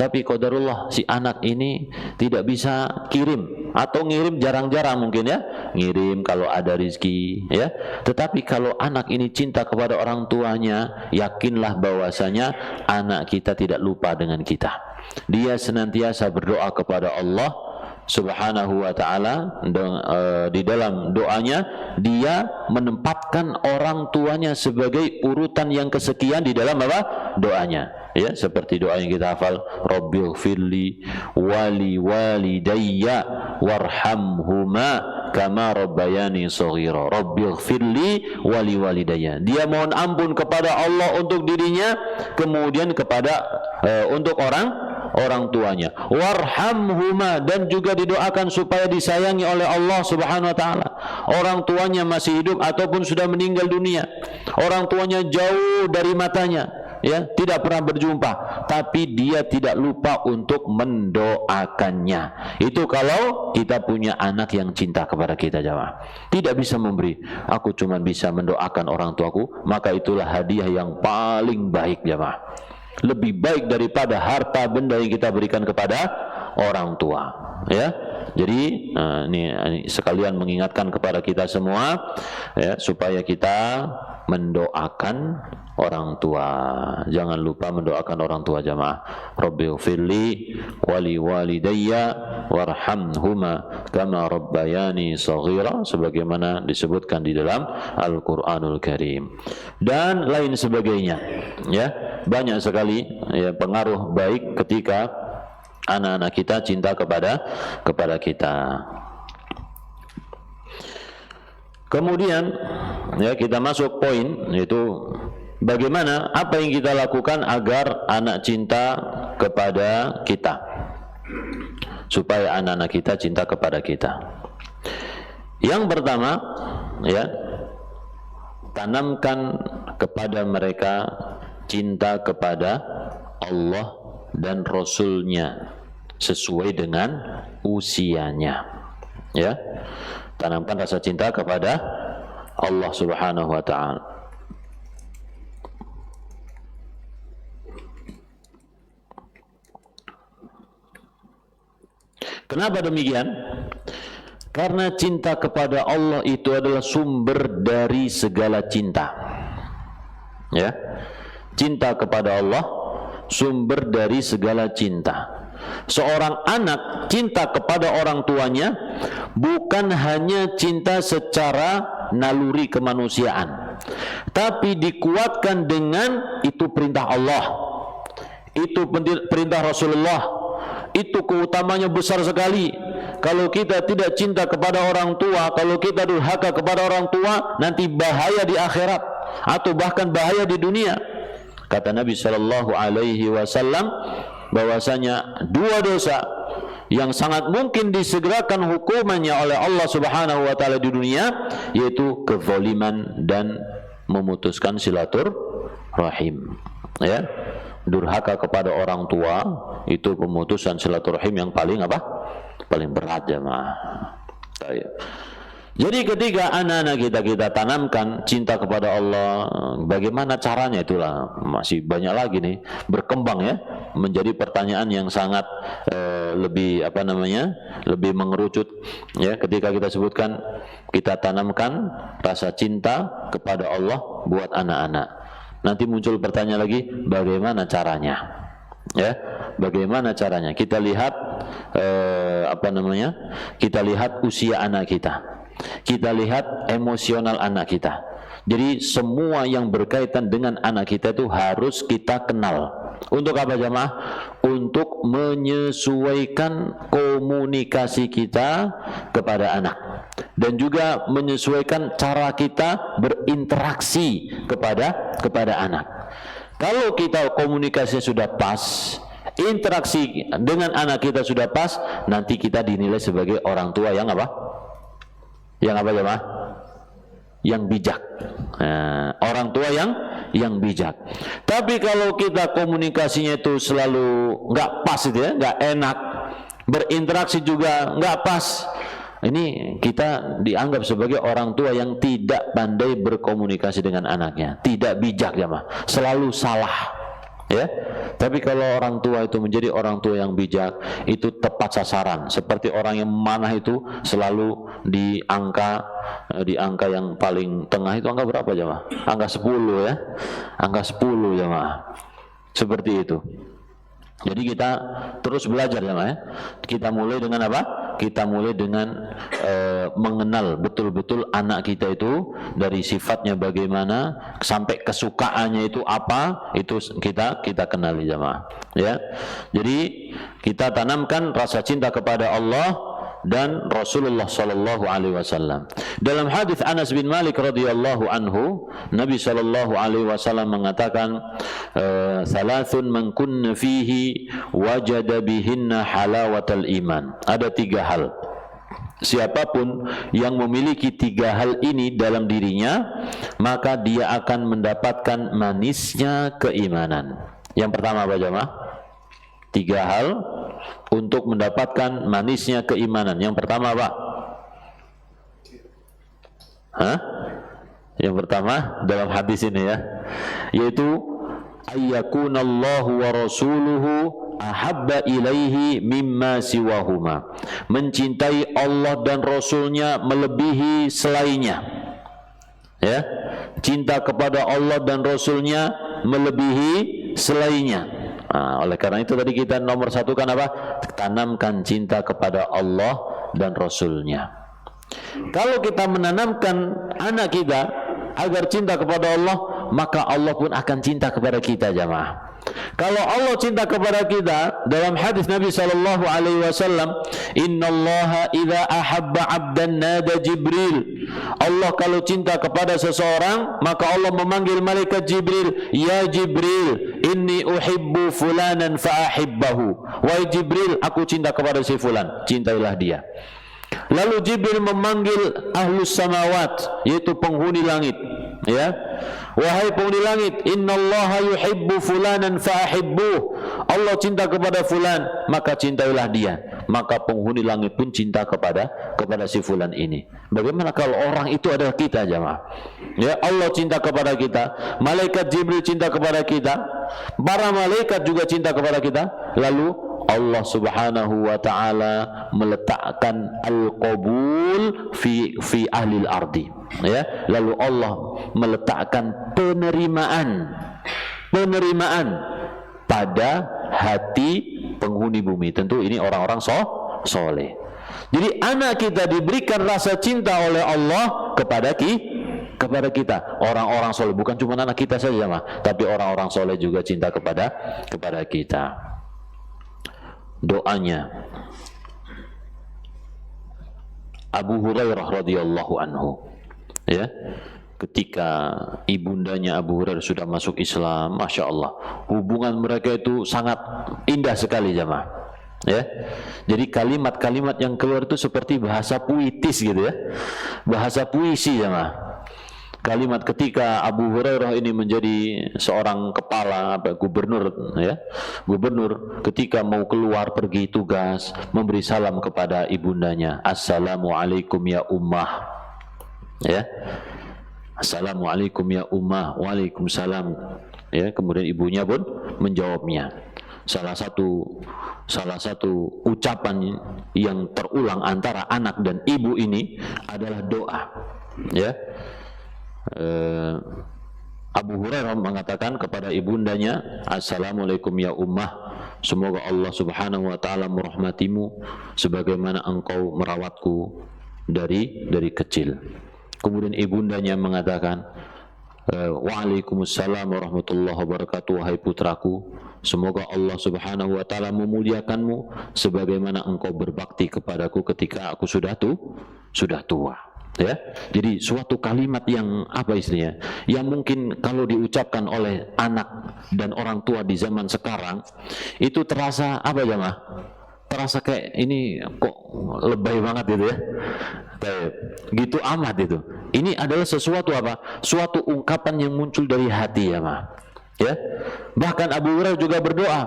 Tapi qadarullah si anak ini tidak bisa kirim, atau ngirim jarang-jarang mungkin ya, ngirim kalau ada rezeki ya. Tetapi kalau anak ini cinta kepada orang tuanya, yakinlah bahwasanya anak kita tidak lupa dengan kita. Dia senantiasa berdoa kepada Allah Subhanahu wa ta'ala. Di dalam doanya dia menempatkan orang tuanya sebagai urutan yang kesekian di dalam apa? Doanya ya, seperti doa yang kita hafal, Rabbighfirli wali walidayya warhamhuma kama rabbayani shaghira. Rabbighfirli wali walidayya. Dia mohon ampun kepada Allah untuk dirinya, kemudian kepada untuk orang tuanya. Warhamhuma, dan juga didoakan supaya disayangi oleh Allah Subhanahu wa taala. Orang tuanya masih hidup ataupun sudah meninggal dunia. Orang tuanya jauh dari matanya, ya, tidak pernah berjumpa, tapi dia tidak lupa untuk mendoakannya. Itu kalau kita punya anak yang cinta kepada kita, jamaah. Tidak bisa memberi, aku cuma bisa mendoakan orang tuaku, maka itulah hadiah yang paling baik, jamaah. Lebih baik daripada harta benda yang kita berikan kepada orang tua, ya. Jadi ini sekalian mengingatkan kepada kita semua ya, supaya kita mendoakan orang tua. Jangan lupa mendoakan orang tua, jamaah. Rabbighfirli wali walidayya warhamhuma kama rabbayani shaghira, sebagaimana disebutkan di dalam Al-Qur'anul Karim. Dan lain sebagainya. Ya, banyak sekali ya pengaruh baik ketika anak-anak kita cinta kepada kita. Kemudian ya kita masuk poin, yaitu bagaimana, apa yang kita lakukan agar anak cinta kepada kita, supaya anak-anak kita cinta kepada kita. Yang pertama ya, tanamkan kepada mereka cinta kepada Allah dan Rasulnya sesuai dengan usianya ya. Tanamkan rasa cinta kepada Allah Subhanahu wa ta'ala. Kenapa demikian? Karena cinta kepada Allah itu adalah sumber dari segala cinta. Ya. Cinta kepada Allah sumber dari segala cinta. Seorang anak cinta kepada orang tuanya bukan hanya cinta secara naluri kemanusiaan, tapi dikuatkan dengan itu perintah Allah, itu perintah Rasulullah, itu keutamanya besar sekali. Kalau kita tidak cinta kepada orang tua, kalau kita durhaka kepada orang tua, nanti bahaya di akhirat atau bahkan bahaya di dunia. Kata Nabi sallallahu alaihi wasallam bahwasanya dua dosa yang sangat mungkin disegerakan hukumannya oleh Allah Subhanahu wa taala di dunia, yaitu kezaliman dan memutuskan silaturahim. Ya. Durhaka kepada orang tua itu pemutusan silaturahim yang paling apa? Paling berat, jemaah. Jadi ketika anak-anak kita tanamkan cinta kepada Allah, bagaimana caranya, itulah masih banyak lagi nih berkembang ya, menjadi pertanyaan yang sangat lebih lebih mengerucut ya. Ketika kita sebutkan, kita tanamkan rasa cinta kepada Allah buat anak-anak, nanti muncul pertanyaan lagi, bagaimana caranya ya, bagaimana caranya. Kita lihat kita lihat usia anak kita lihat emosional anak kita. Jadi semua yang berkaitan dengan anak kita itu harus kita kenal. Untuk apa, jamaah? Untuk menyesuaikan komunikasi kita kepada anak, dan juga menyesuaikan cara kita berinteraksi kepada anak. Kalau kita komunikasinya sudah pas, interaksi dengan anak kita sudah pas, nanti kita dinilai sebagai orang tua yang apa? Yang apa, jemaah? Yang bijak. Nah, orang tua yang bijak. Tapi kalau kita komunikasinya itu selalu nggak pas, itu ya, nggak enak, berinteraksi juga nggak pas, ini kita dianggap sebagai orang tua yang tidak pandai berkomunikasi dengan anaknya, tidak bijak, jemaah, selalu salah. Ya, tapi kalau orang tua itu menjadi orang tua yang bijak, itu tepat sasaran. Seperti orang yang memanah itu selalu di angka yang paling tengah itu angka berapa jemaah? Angka 10 ya. Angka 10 jemaah. Seperti itu. Jadi kita terus belajar ya, ya. Kita mulai dengan apa? Kita mulai dengan mengenal betul-betul anak kita itu dari sifatnya bagaimana sampai kesukaannya itu apa, itu kita kenali jemaah. Ya. Jadi kita tanamkan rasa cinta kepada Allah dan Rasulullah sallallahu alaihi wasallam. Dalam hadis Anas bin Malik radhiyallahu anhu, Nabi sallallahu alaihi wasallam mengatakan, "Salasun man kunna fihi wajada bihinna halawatal iman." Ada 3 hal. Siapapun yang memiliki 3 hal ini dalam dirinya, maka dia akan mendapatkan manisnya keimanan. Yang pertama apa jemaah? 3 hal untuk mendapatkan manisnya keimanan. Yang pertama apa? Yang pertama dalam hadis ini ya, yaitu ayyakunallahu wa rasuluhu ahabba ilaihi mimma siwahuma. Mencintai Allah dan Rasulnya melebihi selainnya. Ya, cinta kepada Allah dan Rasulnya melebihi selainnya. Nah, oleh karena itu tadi kita nomor 1 kan apa? Tanamkan cinta kepada Allah dan Rasulnya. Kalau kita menanamkan anak kita agar cinta kepada Allah, maka Allah pun akan cinta kepada kita jamaah. Kalau Allah cinta kepada kita, dalam hadis Nabi sallallahu alaihi wasallam, "Innallaha idza ahabba 'abdan nada Jibril." Allah kalau cinta kepada seseorang, maka Allah memanggil malaikat Jibril, "Ya Jibril, inni uhibbu fulanan fa ahibbahu." Wahai Jibril, aku cinta kepada si fulan, cintailah dia. Lalu Jibril memanggil ahlus samawat, yaitu penghuni langit, ya. Wahai penghuni langit, innallaha yuhibbu fulanan fa'ahibbuh. Allah cinta kepada fulan, maka cintailah dia. Maka penghuni langit pun cinta kepada si fulan ini. Bagaimana kalau orang itu adalah kita jemaah? Ya, Allah cinta kepada kita, malaikat Jibril cinta kepada kita, para malaikat juga cinta kepada kita. Lalu Allah subhanahu wa ta'ala meletakkan al-qabul fi ahlil ardi, ya. Lalu Allah meletakkan penerimaan pada hati penghuni bumi. Tentu ini orang-orang soleh. Jadi anak kita diberikan rasa cinta oleh Allah kepada kita, orang-orang soleh. Bukan cuma anak kita saja mah, tapi orang-orang soleh juga cinta kepada kita. Doanya Abu Hurairah radhiyallahu anhu, ya, ketika ibundanya Abu Hurairah sudah masuk Islam, masya Allah, hubungan mereka itu sangat indah sekali jemaah, ya. Jadi kalimat-kalimat yang keluar itu seperti bahasa puitis gitu ya, bahasa puisi jemaah. Kalimat ketika Abu Hurairah ini menjadi seorang kepala gubernur, ya, gubernur, ketika mau keluar pergi tugas, memberi salam kepada ibundanya, "Assalamualaikum ya ummah," ya, "Assalamualaikum ya ummah." "Waalaikumsalam," ya. Kemudian ibunya pun menjawabnya. Salah satu ucapan yang terulang antara anak dan ibu ini adalah doa, ya. Abu Hurairah mengatakan kepada ibundanya, "Assalamualaikum ya ummah, semoga Allah subhanahu wa ta'ala merahmatimu sebagaimana engkau merawatku dari kecil." Kemudian ibundanya mengatakan, "Waalaikumsalam warahmatullahi wabarakatuh, wahai putraku, semoga Allah subhanahu wa ta'ala memuliakanmu sebagaimana engkau berbakti kepadaku ketika aku sudah tua." Ya, jadi suatu kalimat yang apa istilahnya, yang mungkin kalau diucapkan oleh anak dan orang tua di zaman sekarang itu terasa apa jemaah? Terasa kayak ini kok lebay banget gitu ya. Gitu amat itu. Ini adalah sesuatu apa? Suatu ungkapan yang muncul dari hati jemaah. Ya. Bahkan Abu Hurairah juga berdoa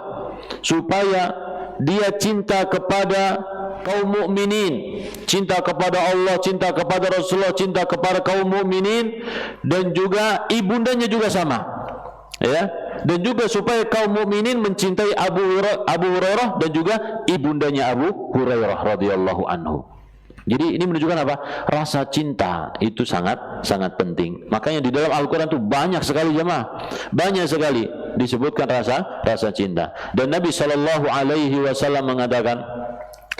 supaya dia cinta kepada kaum mukminin, cinta kepada Allah, cinta kepada Rasulullah, cinta kepada kaum mukminin, dan juga ibundanya juga sama, ya. Dan juga supaya kaum mukminin mencintai Abu Hurairah dan juga ibundanya Abu Hurairah radhiyallahu anhu. Jadi ini menunjukkan apa? Rasa cinta itu sangat penting. Makanya di dalam Al-Quran itu banyak sekali jemaah, banyak sekali disebutkan rasa cinta. Dan Nabi SAW mengatakan,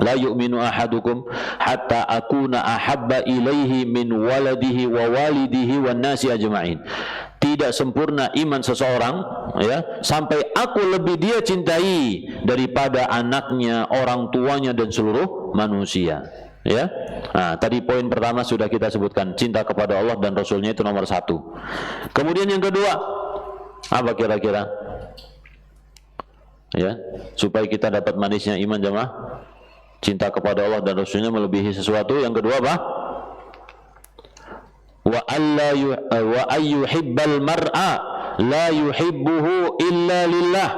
la yu'minu ahadukum hatta akuna ahabba ilaihi min waladihi wa walidihi wan nasi ajma'in. Tidak sempurna iman seseorang ya sampai aku lebih dia cintai daripada anaknya, orang tuanya dan seluruh manusia. Ya, nah, tadi poin pertama sudah kita sebutkan, cinta kepada Allah dan Rasulnya itu nomor 1. Kemudian yang kedua, apa kira-kira? Ya, supaya kita dapat manisnya iman jemaah, cinta kepada Allah dan Rasulnya melebihi sesuatu. Yang kedua apa? Wa ayyuhibbal mar'a la yuhibbuhu illa lillah.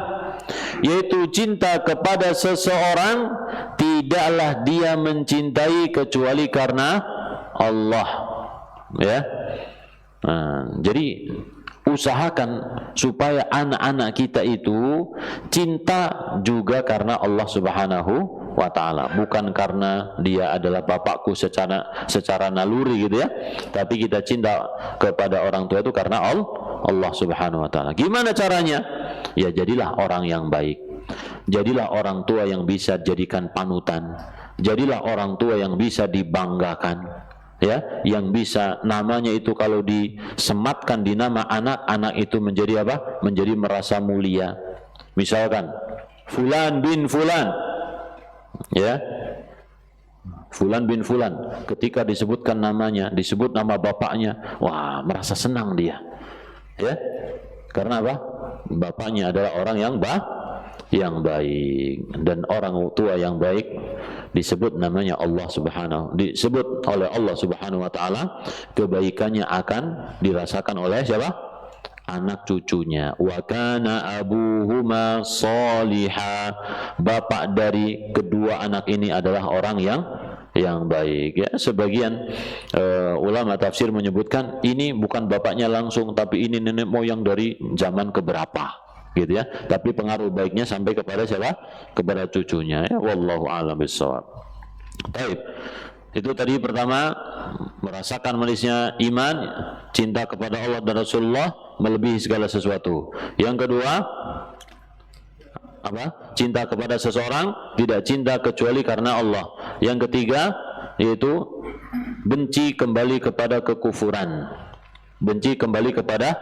Yaitu cinta kepada seseorang tidaklah dia mencintai kecuali karena Allah. Ya. Nah, jadi usahakan supaya anak-anak kita itu cinta juga karena Allah Subhanahu wa ta'ala, bukan karena dia adalah bapakku secara naluri gitu ya, tapi kita cinta kepada orang tua itu karena Allah Subhanahu wa ta'ala. Gimana caranya? Ya jadilah orang yang baik, jadilah orang tua yang bisa jadikan panutan, jadilah orang tua yang bisa dibanggakan, ya, yang bisa namanya itu kalau disematkan di nama anak itu menjadi apa? Menjadi merasa mulia. Misalkan Fulan bin Fulan, ya, Fulan bin Fulan, ketika disebutkan namanya, disebut nama bapaknya, wah merasa senang dia, ya, karena apa? Bapaknya adalah orang yang baik, dan orang tua yang baik disebut namanya Allah disebut oleh Allah Subhanahu wa ta'ala, kebaikannya akan dirasakan oleh siapa? Anak cucunya. Wa kana abuhuma shaliha, bapak dari kedua anak ini adalah orang yang baik, ya. Sebagian ulama tafsir menyebutkan ini bukan bapaknya langsung, tapi ini nenek moyang dari zaman keberapa, gitu ya. Tapi pengaruh baiknya sampai kepada siapa? Kepada cucunya, ya. Wallahu a'lam bishawab. Baik. Itu tadi pertama, merasakan manisnya iman, cinta kepada Allah dan Rasulullah melebihi segala sesuatu. Yang kedua, apa? Cinta kepada seseorang, tidak cinta kecuali karena Allah. Yang ketiga, yaitu benci kembali kepada kekufuran. Benci kembali kepada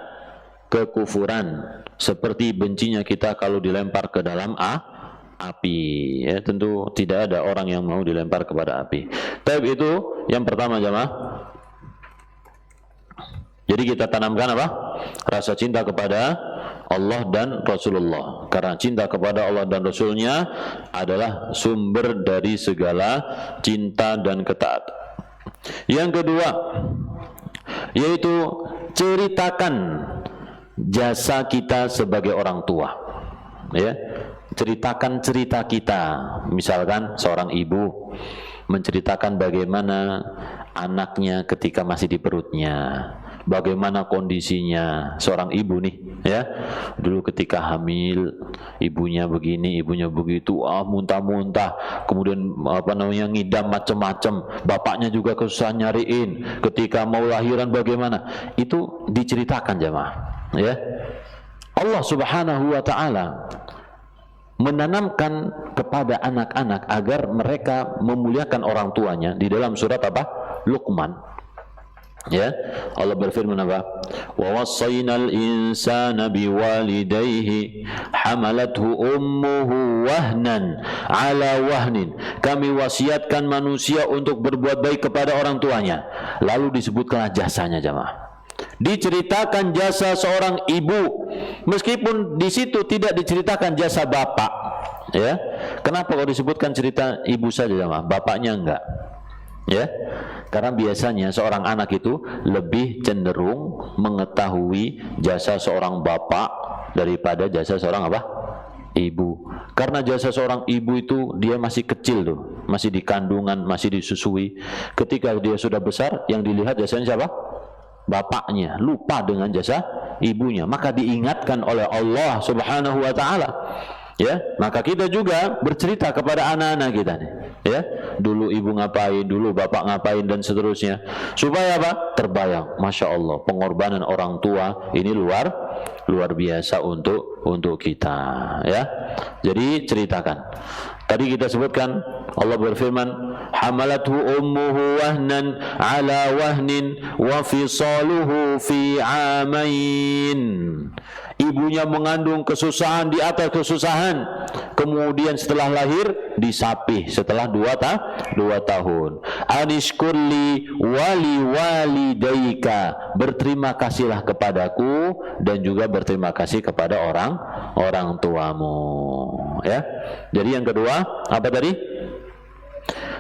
kekufuran, seperti bencinya kita kalau dilempar ke dalam api, ya. Tentu tidak ada orang yang mau dilempar kepada api. Tapi itu yang pertama jemaah. Jadi kita tanamkan apa? Rasa cinta kepada Allah dan Rasulullah, karena cinta kepada Allah dan Rasulnya adalah sumber dari segala cinta dan ketaatan. Yang kedua, yaitu ceritakan jasa kita sebagai orang tua, ya. Ceritakan cerita kita. Misalkan seorang ibu menceritakan bagaimana anaknya ketika masih di perutnya, bagaimana kondisinya seorang ibu nih, ya. Dulu ketika hamil, ibunya begini, ibunya begitu, muntah-muntah, kemudian ngidam macam-macam, bapaknya juga kesusahan nyariin, ketika mau lahiran bagaimana, itu diceritakan jemaah, ya. Allah Subhanahu wa ta'ala menanamkan kepada anak-anak agar mereka memuliakan orang tuanya di dalam surat apa? Luqman. Ya, Allah berfirman apa? Wa wassaynal insana biwalidayhi hamalathu ummuhu wahnan ala wahnin. Kami wasiatkan manusia untuk berbuat baik kepada orang tuanya. Lalu disebutkanlah jasanya jemaah. Diceritakan jasa seorang ibu, meskipun di situ tidak diceritakan jasa bapak, ya. Kenapa kalau disebutkan cerita ibu saja jemaah, bapaknya enggak? Ya, karena biasanya seorang anak itu lebih cenderung mengetahui jasa seorang bapak daripada jasa seorang apa? Ibu. Karena jasa seorang ibu itu dia masih kecil tuh, masih di kandungan, masih disusui. Ketika dia sudah besar, yang dilihat jasanya siapa? Bapaknya. Lupa dengan jasa ibunya, maka diingatkan oleh Allah Subhanahu wa taala. Ya, maka kita juga bercerita kepada anak-anak kita nih, ya, dulu ibu ngapain, dulu bapak ngapain dan seterusnya, supaya apa? Terbayang, masya Allah, pengorbanan orang tua ini luar biasa untuk kita, ya. Jadi ceritakan. Tadi kita sebutkan Allah berfirman, hamalathu ummuhu wahnan ala wahnin wa fisaluhu fi amain. Ibunya mengandung kesusahan di atas kesusahan, kemudian setelah lahir disapih setelah 2 tahun. Anishkurli wali walidaika, berterima kasihlah kepadaku dan juga berterima kasih kepada orang tuamu, ya. Jadi yang kedua apa tadi?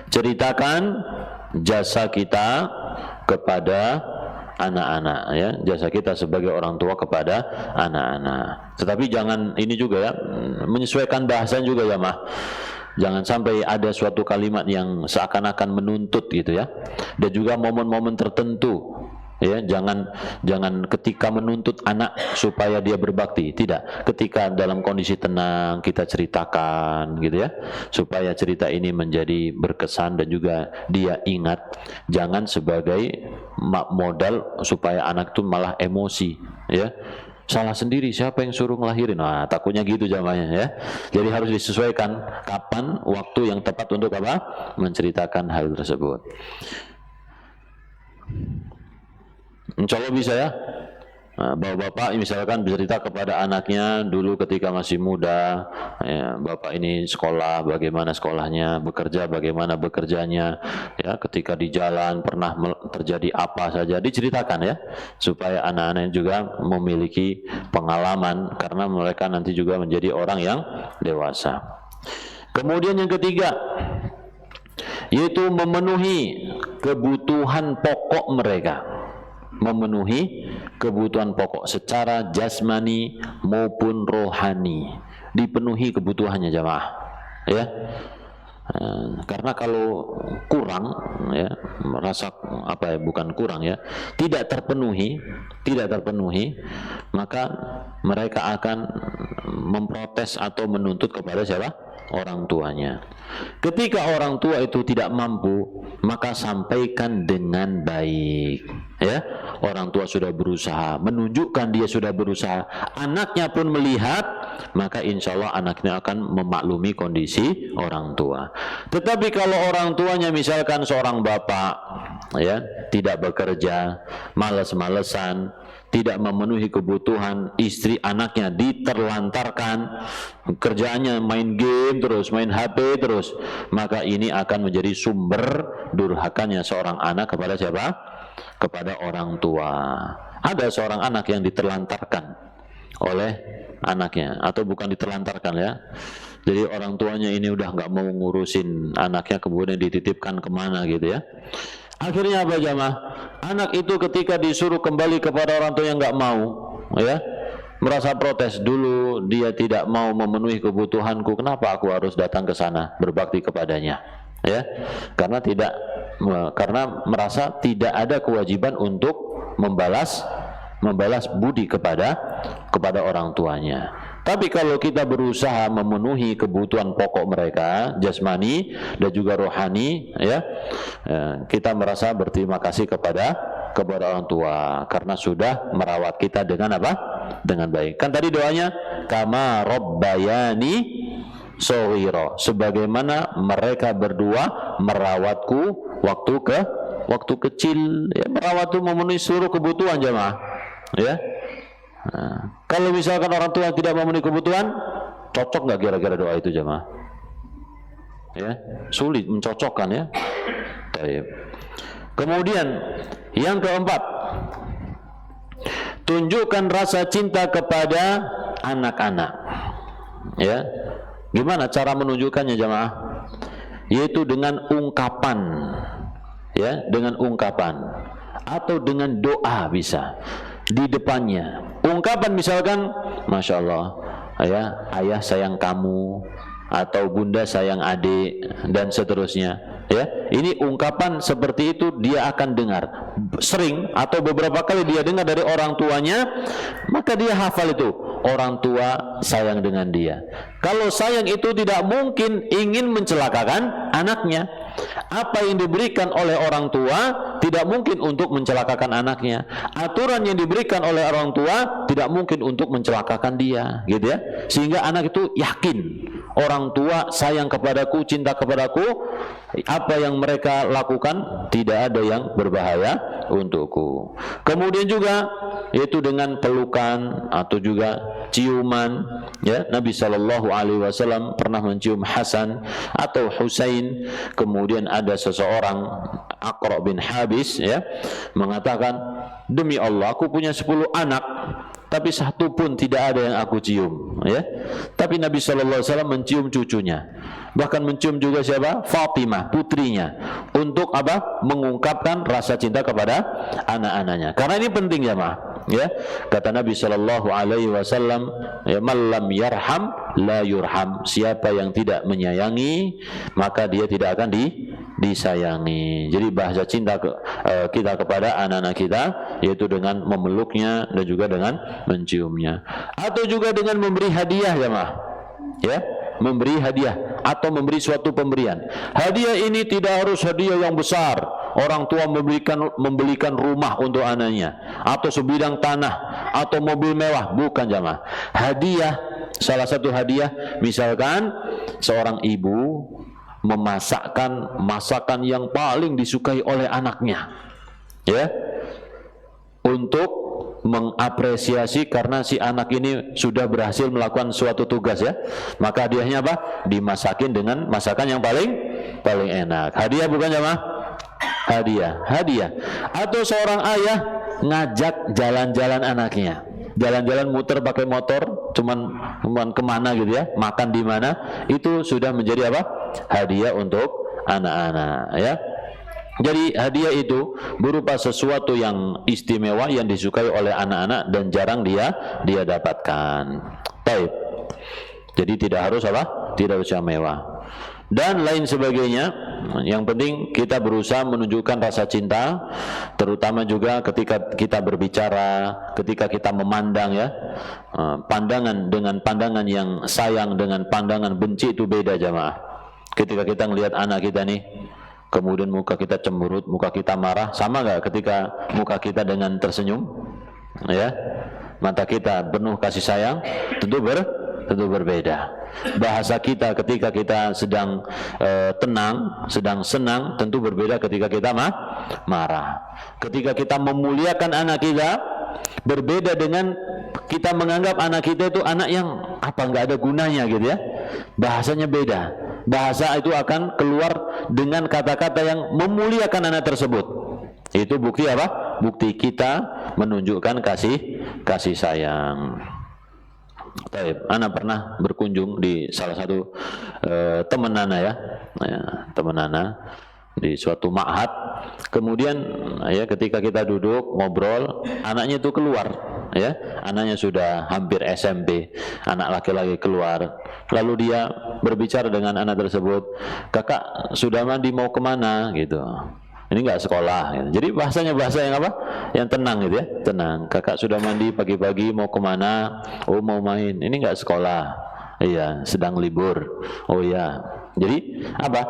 Ceritakan jasa kita kepada anak-anak, ya, jasa kita sebagai orang tua kepada anak-anak. Tetapi jangan ini juga, ya, menyesuaikan bahasan juga, ya mah. Jangan sampai ada suatu kalimat yang seakan-akan menuntut gitu, ya. Dan juga momen-momen tertentu, ya, jangan ketika menuntut anak supaya dia berbakti, tidak. Ketika dalam kondisi tenang kita ceritakan gitu, ya, supaya cerita ini menjadi berkesan dan juga dia ingat. Jangan sebagai modal supaya anak itu malah emosi, ya. Salah sendiri, siapa yang suruh ngelahirin? Nah, takutnya gitu jamaahnya, ya. Jadi harus disesuaikan kapan waktu yang tepat untuk apa? Menceritakan hal tersebut. Insya Allah bisa, ya. Nah, bapak misalkan bercerita kepada anaknya dulu ketika masih muda, ya, bapak ini sekolah, bagaimana sekolahnya, bekerja, bagaimana bekerjanya, ya, ketika di jalan pernah terjadi apa saja, diceritakan, ya, supaya anak-anak juga memiliki pengalaman, karena mereka nanti juga menjadi orang yang dewasa. Kemudian yang ketiga, yaitu memenuhi kebutuhan pokok mereka. Memenuhi kebutuhan pokok secara jasmani maupun rohani, dipenuhi kebutuhannya jamaah, ya. Karena kalau kurang, ya, merasa apa, ya, bukan kurang, ya, tidak terpenuhi, maka mereka akan memprotes atau menuntut kepada siapa? Orang tuanya. Ketika orang tua itu tidak mampu, maka sampaikan dengan baik, ya. Orang tua sudah berusaha, menunjukkan dia sudah berusaha, anaknya pun melihat, maka insya Allah anaknya akan memaklumi kondisi orang tua. Tetapi kalau orang tuanya misalkan seorang bapak, ya, tidak bekerja, malas-malesan, tidak memenuhi kebutuhan istri anaknya, diterlantarkan, kerjaannya main game terus, main HP terus, maka ini akan menjadi sumber durhakanya seorang anak kepada siapa? Kepada orang tua. Ada seorang anak yang diterlantarkan oleh anaknya, atau bukan diterlantarkan, ya. Jadi orang tuanya ini udah nggak mau ngurusin anaknya, kemudian dititipkan kemana gitu, ya. Akhirnya apa jamaah? Anak itu ketika disuruh kembali kepada orang tua yang nggak mau, ya, merasa protes. Dulu dia tidak mau memenuhi kebutuhanku, kenapa aku harus datang ke sana berbakti kepadanya, ya? Karena merasa tidak ada kewajiban untuk membalas budi kepada orang tuanya. Tapi kalau kita berusaha memenuhi kebutuhan pokok mereka, jasmani dan juga rohani, ya, kita merasa berterima kasih kepada orang tua karena sudah merawat kita dengan apa? Dengan baik. Kan tadi doanya, kama rabbayani shaghira, sebagaimana mereka berdua merawatku waktu kecil, ya. Merawat itu memenuhi seluruh kebutuhan jamaah, ya. Nah, kalau misalkan orang tua tidak memenuhi kebutuhan, cocok nggak kira-kira doa itu jamaah? Ya, sulit mencocokkan, ya. Baik. Kemudian yang keempat, tunjukkan rasa cinta kepada anak-anak, ya. Gimana cara menunjukkannya jamaah? Yaitu dengan ungkapan, ya, dengan ungkapan atau dengan doa bisa di depannya. Ungkapan misalkan, Masya Allah, ayah sayang kamu, atau bunda sayang adik, dan seterusnya, ya. Ini ungkapan seperti itu dia akan dengar. sering atau beberapa kali dia dengar dari orang tuanya, maka dia hafal itu, orang tua sayang dengan dia. Kalau sayang itu tidak mungkin ingin mencelakakan anaknya. Apa yang diberikan oleh orang tua tidak mungkin untuk mencelakakan anaknya. Aturan yang diberikan oleh orang tua tidak mungkin untuk mencelakakan dia, gitu ya. Sehingga anak itu yakin orang tua sayang kepadaku, cinta kepadaku, apa yang mereka lakukan tidak ada yang berbahaya untukku. Kemudian juga yaitu dengan pelukan atau juga ciuman, ya. Nabi SAW pernah mencium Hasan atau Husain. Kemudian ada seseorang, Aqra bin Habis, ya, mengatakan, demi Allah aku punya 10 anak, tapi satu pun tidak ada yang aku cium, ya. Tapi Nabi SAW mencium cucunya, bahkan mencium juga siapa? Fatimah, putrinya, untuk apa? Mengungkapkan rasa cinta kepada anak-anaknya. Karena ini penting, ya, ya. Kata Nabi SAW, ya, man lam yarham la yurham. Siapa yang tidak menyayangi, maka dia tidak akan disayangi. Jadi bahasa cinta kita kepada anak-anak kita yaitu dengan memeluknya dan juga dengan menciumnya, atau juga dengan memberi hadiah, ya, memberi hadiah atau memberi suatu pemberian. Hadiah ini tidak harus hadiah yang besar. Orang tua membelikan rumah untuk anaknya, atau sebidang tanah, atau mobil mewah, bukan, jamaah. Hadiah, salah satu hadiah, misalkan seorang ibu memasakkan masakan yang paling disukai oleh anaknya, ya, untuk mengapresiasi karena si anak ini sudah berhasil melakukan suatu tugas, ya, maka hadiahnya apa? Dimasakin dengan masakan yang paling enak. Hadiah, bukan, jamaah? Hadiah. Atau seorang ayah ngajak jalan-jalan anaknya, jalan-jalan muter pakai motor, cuman kemana gitu, ya, makan di mana, itu sudah menjadi apa? Hadiah untuk anak-anak, ya. Jadi hadiah itu berupa sesuatu yang istimewa yang disukai oleh anak-anak dan jarang dia dapatkan. Baik. Jadi tidak harus apa? Tidak harus yang mewah dan lain sebagainya. Yang penting kita berusaha menunjukkan rasa cinta, terutama juga ketika kita berbicara, ketika kita memandang, ya. Pandangan dengan pandangan yang sayang dengan pandangan benci itu beda, jamaah. Ketika kita melihat anak kita nih, kemudian muka kita cemberut, muka kita marah, sama nggak ketika muka kita dengan tersenyum, ya? Mata kita penuh kasih sayang, tentu berbeda. Bahasa kita ketika kita sedang tenang, sedang senang, tentu berbeda ketika kita marah. Ketika kita memuliakan anak kita, berbeda dengan kita menganggap anak kita itu anak yang apa, nggak ada gunanya, gitu, ya. Bahasanya beda. Bahasa itu akan keluar dengan kata-kata yang memuliakan anak tersebut. Itu bukti apa? Bukti kita menunjukkan kasih sayang. Baik, ana pernah berkunjung di salah satu teman ana, ya, teman ana di suatu ma'had. Kemudian, ya, ketika kita duduk ngobrol, anaknya itu keluar, ya, anaknya sudah hampir SMP, anak laki-laki keluar. Lalu dia berbicara dengan anak tersebut, kakak sudah mandi, mau kemana, gitu. Ini enggak sekolah, gitu. Jadi bahasanya bahasa yang apa? Yang tenang, gitu, ya, tenang. Kakak sudah mandi pagi-pagi, mau kemana? Oh, mau main. Ini enggak sekolah. Iya, sedang libur. Oh ya. Jadi apa?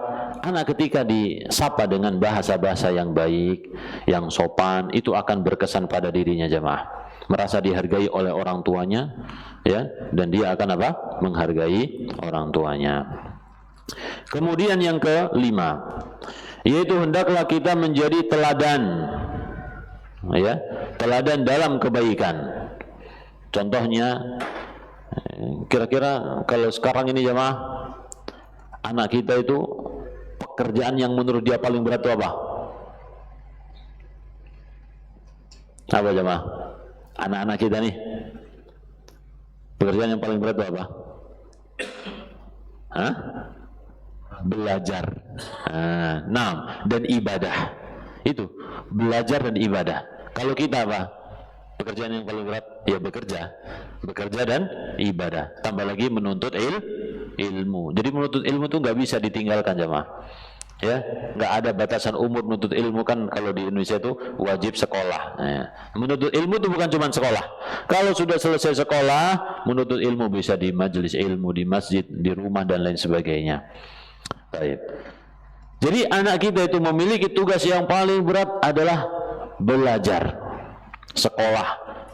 Anak ketika disapa dengan bahasa-bahasa yang baik, yang sopan, itu akan berkesan pada dirinya, jamaah. Merasa dihargai oleh orang tuanya, ya, dan dia akan apa? Menghargai orang tuanya. Kemudian yang kelima, yaitu hendaklah kita menjadi teladan, ya, teladan dalam kebaikan. Contohnya, kira-kira kalau sekarang ini, jamaah, anak kita itu pekerjaan yang menurut dia paling berat itu apa? Apa, jamaah? Anak-anak kita nih, pekerjaan yang paling berat itu apa? Hah? Belajar. Nah, dan ibadah. Itu belajar dan ibadah. Kalau kita apa? Pekerjaan yang paling berat, ya bekerja dan ibadah. Tambah lagi menuntut ilmu. Jadi menuntut ilmu itu nggak bisa ditinggalkan, jamaah. Ya, nggak ada batasan umur menuntut ilmu kan. Kalau di Indonesia itu wajib sekolah. Ya. Menuntut ilmu itu bukan cuma sekolah. Kalau sudah selesai sekolah, menuntut ilmu bisa di majelis ilmu, di masjid, di rumah dan lain sebagainya. Baik. Jadi anak kita itu memiliki tugas yang paling berat adalah belajar, sekolah,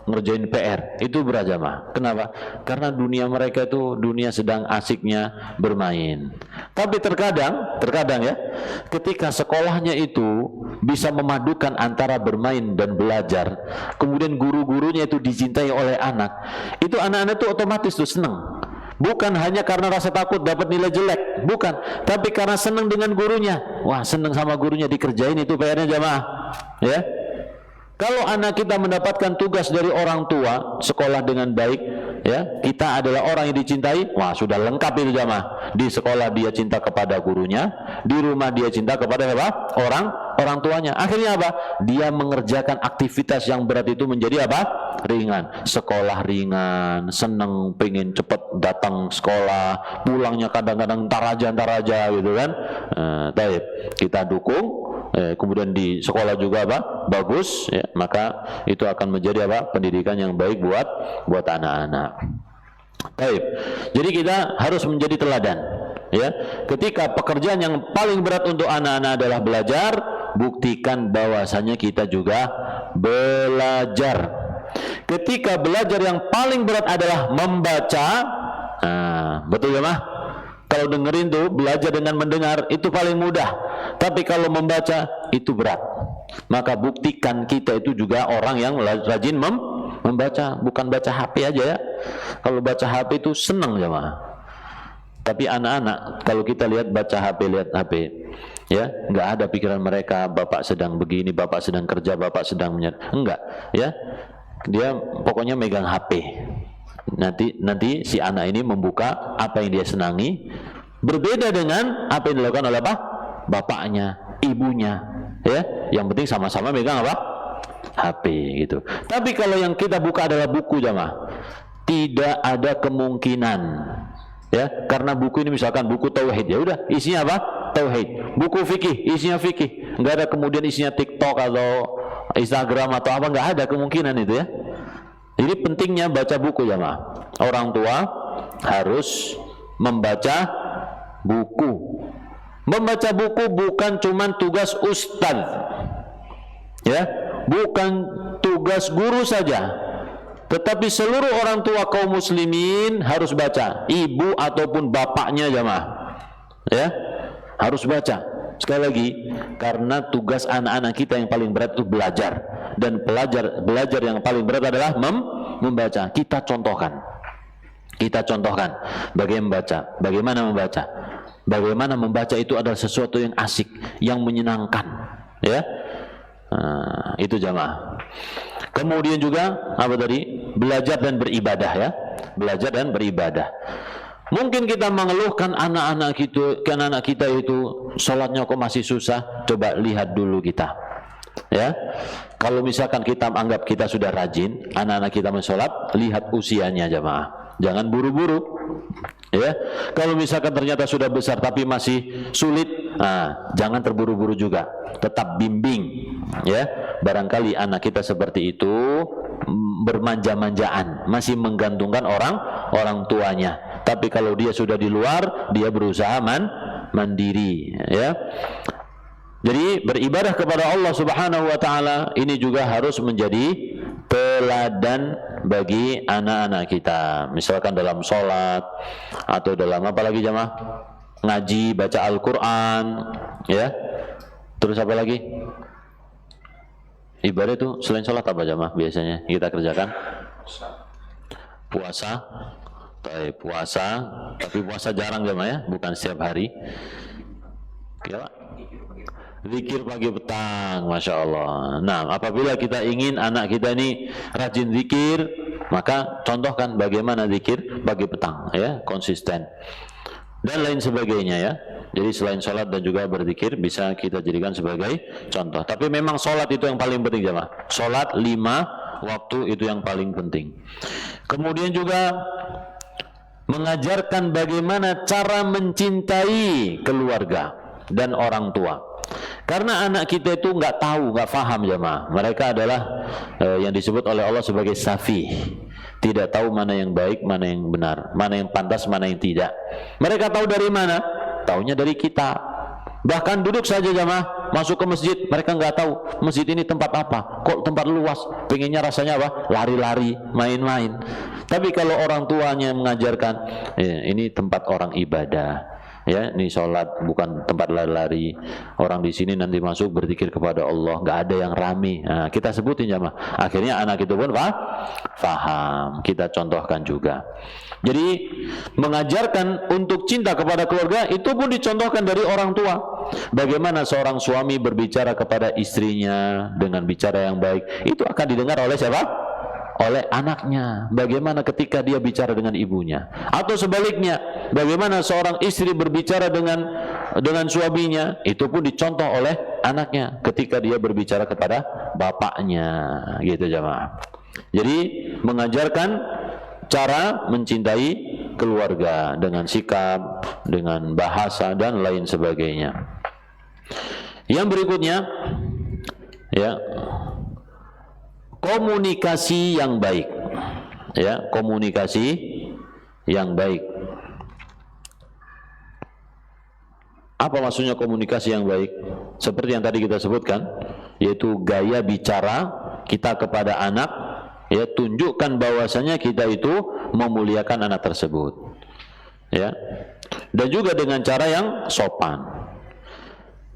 ngerjain PR. Itu berat jamaah. Kenapa? Karena dunia mereka itu dunia sedang asiknya bermain. Tapi terkadang ya, ketika sekolahnya itu bisa memadukan antara bermain dan belajar, kemudian guru-gurunya itu dicintai oleh anak, itu anak-anak itu otomatis tuh senang. Bukan hanya karena rasa takut dapat nilai jelek, bukan, tapi karena senang dengan gurunya. Wah, senang sama gurunya, dikerjain itu PR-nya jamaah. Ya. Kalau anak kita mendapatkan tugas dari orang tua, sekolah dengan baik, ya, kita adalah orang yang dicintai, wah sudah lengkap itu jamaah. Di sekolah dia cinta kepada gurunya, di rumah dia cinta kepada apa? Orang tuanya. Akhirnya apa? Dia mengerjakan aktivitas yang berat itu menjadi apa? Ringan. Sekolah ringan, seneng, pengen cepat datang sekolah, pulangnya kadang-kadang ntar aja gitu kan. Baik, kita dukung. Kemudian di sekolah juga apa? Bagus, ya, maka itu akan menjadi apa? Pendidikan yang baik buat anak-anak. Baik. Jadi kita harus menjadi teladan, ya. Ketika pekerjaan yang paling berat untuk anak-anak adalah belajar, buktikan bahwasanya kita juga belajar. Ketika belajar yang paling berat adalah membaca, betul ya mah? Kalau dengerin tuh, belajar dengan mendengar itu paling mudah. Tapi kalau membaca itu berat. Maka buktikan kita itu juga orang yang rajin membaca, bukan baca HP aja ya. Kalau baca HP itu senang jemaah. Tapi anak-anak kalau kita lihat baca HP, ya, nggak ada pikiran mereka bapak sedang begini, bapak sedang kerja, bapak sedang enggak, ya. Dia pokoknya megang HP. Nanti si anak ini membuka apa yang dia senangi, berbeda dengan apa yang dilakukan oleh apa? Bapaknya, ibunya, ya. Yang penting sama-sama megang apa? HP gitu. Tapi kalau yang kita buka adalah buku jamaah, tidak ada kemungkinan, ya, karena buku ini misalkan buku tauhid, ya udah isinya apa? Tauhid. Buku fikih, isinya fikih. Enggak ada kemudian isinya TikTok atau Instagram atau apa, enggak ada kemungkinan itu ya. Jadi pentingnya baca buku jamaah. Orang tua harus membaca buku. Membaca buku bukan cuma tugas ustadz, ya, bukan tugas guru saja, tetapi seluruh orang tua kaum muslimin harus baca. Ibu ataupun bapaknya jamaah, ya, harus baca. Sekali lagi, karena tugas anak-anak kita yang paling berat itu belajar, dan belajar yang paling berat adalah membaca. Kita contohkan bagaimana membaca. Bagaimana membaca itu adalah sesuatu yang asik, yang menyenangkan, ya. Itu jamaah. Kemudian juga apa tadi? Belajar dan beribadah, ya. Belajar dan beribadah. Mungkin kita mengeluhkan anak-anak kita itu sholatnya kok masih susah. Coba lihat dulu kita, ya. Kalau misalkan kita anggap kita sudah rajin, anak-anak kita mensholat, lihat usianya jamaah. Jangan buru-buru, ya. Kalau misalkan ternyata sudah besar tapi masih sulit, jangan terburu-buru juga. Tetap bimbing, ya. Barangkali anak kita seperti itu bermanja-manjaan, masih menggantungkan orang tuanya. Tapi kalau dia sudah di luar, dia berusaha mandiri, ya. Jadi beribadah kepada Allah Subhanahu wa taala ini juga harus menjadi teladan bagi anak-anak kita. Misalkan dalam sholat atau dalam apa lagi jamaah? Ngaji, baca Al-Qur'an, ya. Terus apa lagi? Ibadah itu selain sholat apa jamaah biasanya kita kerjakan? Puasa. Puasa, tapi puasa jarang jamaah ya, bukan setiap hari. Ya, zikir pagi petang, masya Allah. Nah, apabila kita ingin anak kita ini rajin zikir, maka contohkan bagaimana zikir pagi petang, ya, konsisten dan lain sebagainya, ya. Jadi selain sholat dan juga berzikir bisa kita jadikan sebagai contoh. Tapi memang sholat itu yang paling penting jamaah. Sholat 5 waktu itu yang paling penting. Kemudian juga mengajarkan bagaimana cara mencintai keluarga, dan orang tua. Karena anak kita itu nggak tahu, nggak paham jemaah. Mereka adalah yang disebut oleh Allah sebagai safih, tidak tahu mana yang baik, mana yang benar, mana yang pantas, mana yang tidak. Mereka tahu dari mana? Taunya dari kita. Bahkan duduk saja jemaah, masuk ke masjid, mereka nggak tahu masjid ini tempat apa, kok tempat luas, pengennya rasanya apa? Lari-lari, main-main. Tapi kalau orang tuanya mengajarkan, ini tempat orang ibadah, ya, ini sholat bukan tempat lari-lari. Orang di sini nanti masuk berzikir kepada Allah, nggak ada yang rame. Nah, kita sebutin jemaah. Akhirnya anak itu pun paham. Kita contohkan juga. Jadi mengajarkan untuk cinta kepada keluarga itu pun dicontohkan dari orang tua. Bagaimana seorang suami berbicara kepada istrinya dengan bicara yang baik, itu akan didengar oleh siapa? Oleh anaknya. Bagaimana ketika dia bicara dengan ibunya, atau sebaliknya, bagaimana seorang istri berbicara dengan suaminya, itu pun dicontoh oleh anaknya ketika dia berbicara kepada bapaknya, gitu jemaah. Jadi mengajarkan cara mencintai keluarga dengan sikap, dengan bahasa dan lain sebagainya. Yang berikutnya, ya, komunikasi yang baik, ya, komunikasi yang baik. Apa maksudnya komunikasi yang baik? Seperti yang tadi kita sebutkan, yaitu gaya bicara kita kepada anak, ya, tunjukkan bahwasanya kita itu memuliakan anak tersebut, ya, dan juga dengan cara yang sopan.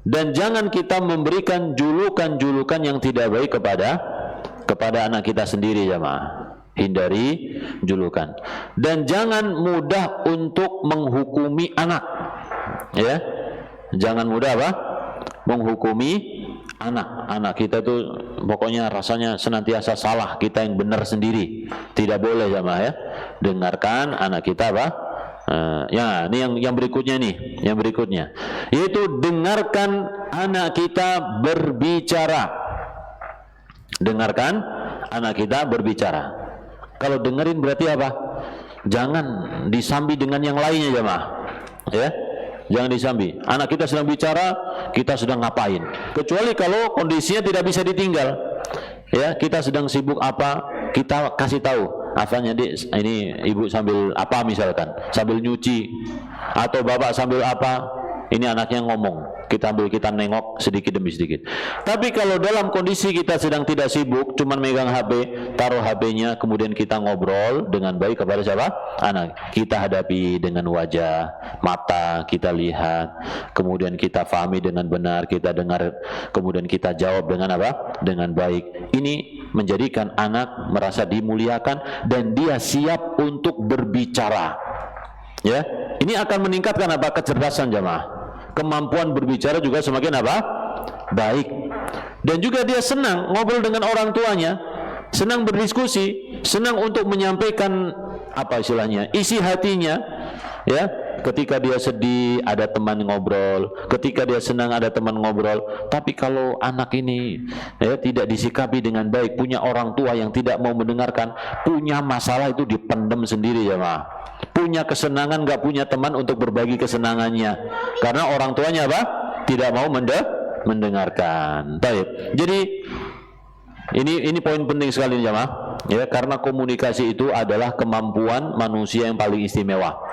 Dan jangan kita memberikan julukan-julukan yang tidak baik kepada anak kita sendiri jemaah. Hindari julukan. Dan jangan mudah untuk menghukumi anak, ya. Jangan mudah apa? Menghukumi anak kita tuh pokoknya rasanya senantiasa salah, kita yang benar sendiri. Tidak boleh jemaah, ya. Dengarkan anak kita apa? Ya, ini yang berikutnya nih, yang berikutnya, yaitu dengarkan anak kita berbicara. Dengarkan anak kita berbicara. Kalau dengerin berarti apa? Jangan disambi dengan yang lainnya jemaah, ya. Jangan disambi. Anak kita sedang bicara, kita sedang ngapain? Kecuali kalau kondisinya tidak bisa ditinggal, ya. Kita sedang sibuk apa, kita kasih tahu. Asalnya ini ibu sambil apa misalkan, sambil nyuci, atau bapak sambil apa, ini anaknya ngomong, kita nengok sedikit demi sedikit. Tapi kalau dalam kondisi kita sedang tidak sibuk, cuman megang HP, taruh HP-nya, kemudian kita ngobrol dengan baik kepada siapa? Anak. Kita hadapi dengan wajah, mata, kita lihat, kemudian kita fahami dengan benar, kita dengar, kemudian kita jawab dengan apa? Dengan baik. Ini menjadikan anak merasa dimuliakan dan dia siap untuk berbicara. Ya, ini akan meningkatkan apa? Kecerdasan jemaah. Kemampuan berbicara juga semakin apa? Baik. Dan juga dia senang ngobrol dengan orang tuanya, senang berdiskusi, senang untuk menyampaikan apa istilahnya, isi hatinya, ya. Ketika dia sedih ada teman ngobrol, ketika dia senang ada teman ngobrol. Tapi kalau anak ini, ya, tidak disikapi dengan baik, punya orang tua yang tidak mau mendengarkan, punya masalah itu dipendam sendiri ya ma. Punya kesenangan nggak punya teman untuk berbagi kesenangannya, karena orang tuanya apa? Tidak mau mendengarkan. Baik. Jadi ini poin penting sekali jemaah, ya, karena komunikasi itu adalah kemampuan manusia yang paling istimewa.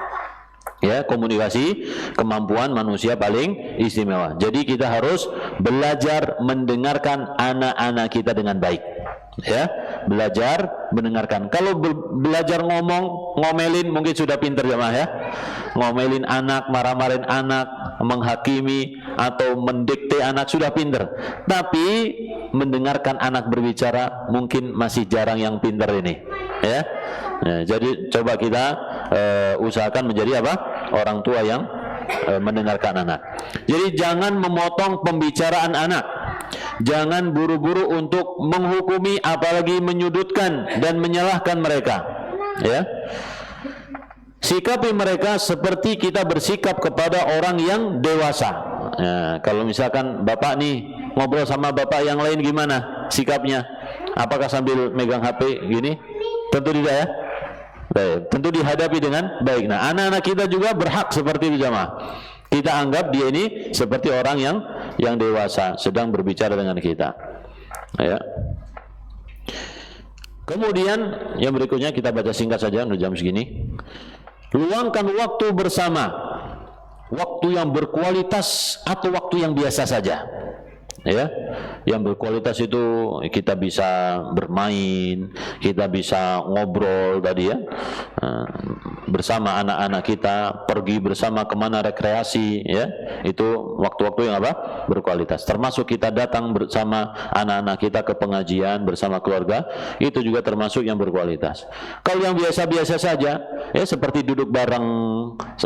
Ya, komunikasi kemampuan manusia paling istimewa. Jadi kita harus belajar mendengarkan anak-anak kita dengan baik. Ya, belajar mendengarkan. Kalau belajar ngomelin mungkin sudah pinter jemaah ya. Ngomelin anak, marah-marahin anak, menghakimi atau mendikte anak sudah pinter. Tapi mendengarkan anak berbicara mungkin masih jarang yang pinter ini. Ya. Nah, jadi coba kita usahakan menjadi apa? Orang tua yang mendengarkan anak. Jadi jangan memotong pembicaraan anak. Jangan buru-buru untuk menghukumi, apalagi menyudutkan dan menyalahkan mereka. Ya. Sikapi mereka seperti kita bersikap kepada orang yang dewasa. Nah, kalau misalkan bapak nih ngobrol sama bapak yang lain gimana sikapnya? Apakah sambil megang HP gini? Tentu tidak ya. Baik, tentu dihadapi dengan baik. Nah, anak-anak kita juga berhak seperti itu jamaah. Kita anggap dia ini seperti orang yang dewasa sedang berbicara dengan kita. Ya. Kemudian yang berikutnya kita baca singkat saja, udah jam segini. Luangkan waktu bersama, waktu yang berkualitas atau waktu yang biasa saja. Ya, yang berkualitas itu kita bisa bermain, kita bisa ngobrol tadi ya, bersama anak-anak kita, pergi bersama kemana rekreasi ya, itu waktu-waktu yang apa? Berkualitas. Termasuk kita datang bersama anak-anak kita ke pengajian bersama keluarga, itu juga termasuk yang berkualitas. Kalau yang biasa-biasa saja, ya seperti duduk bareng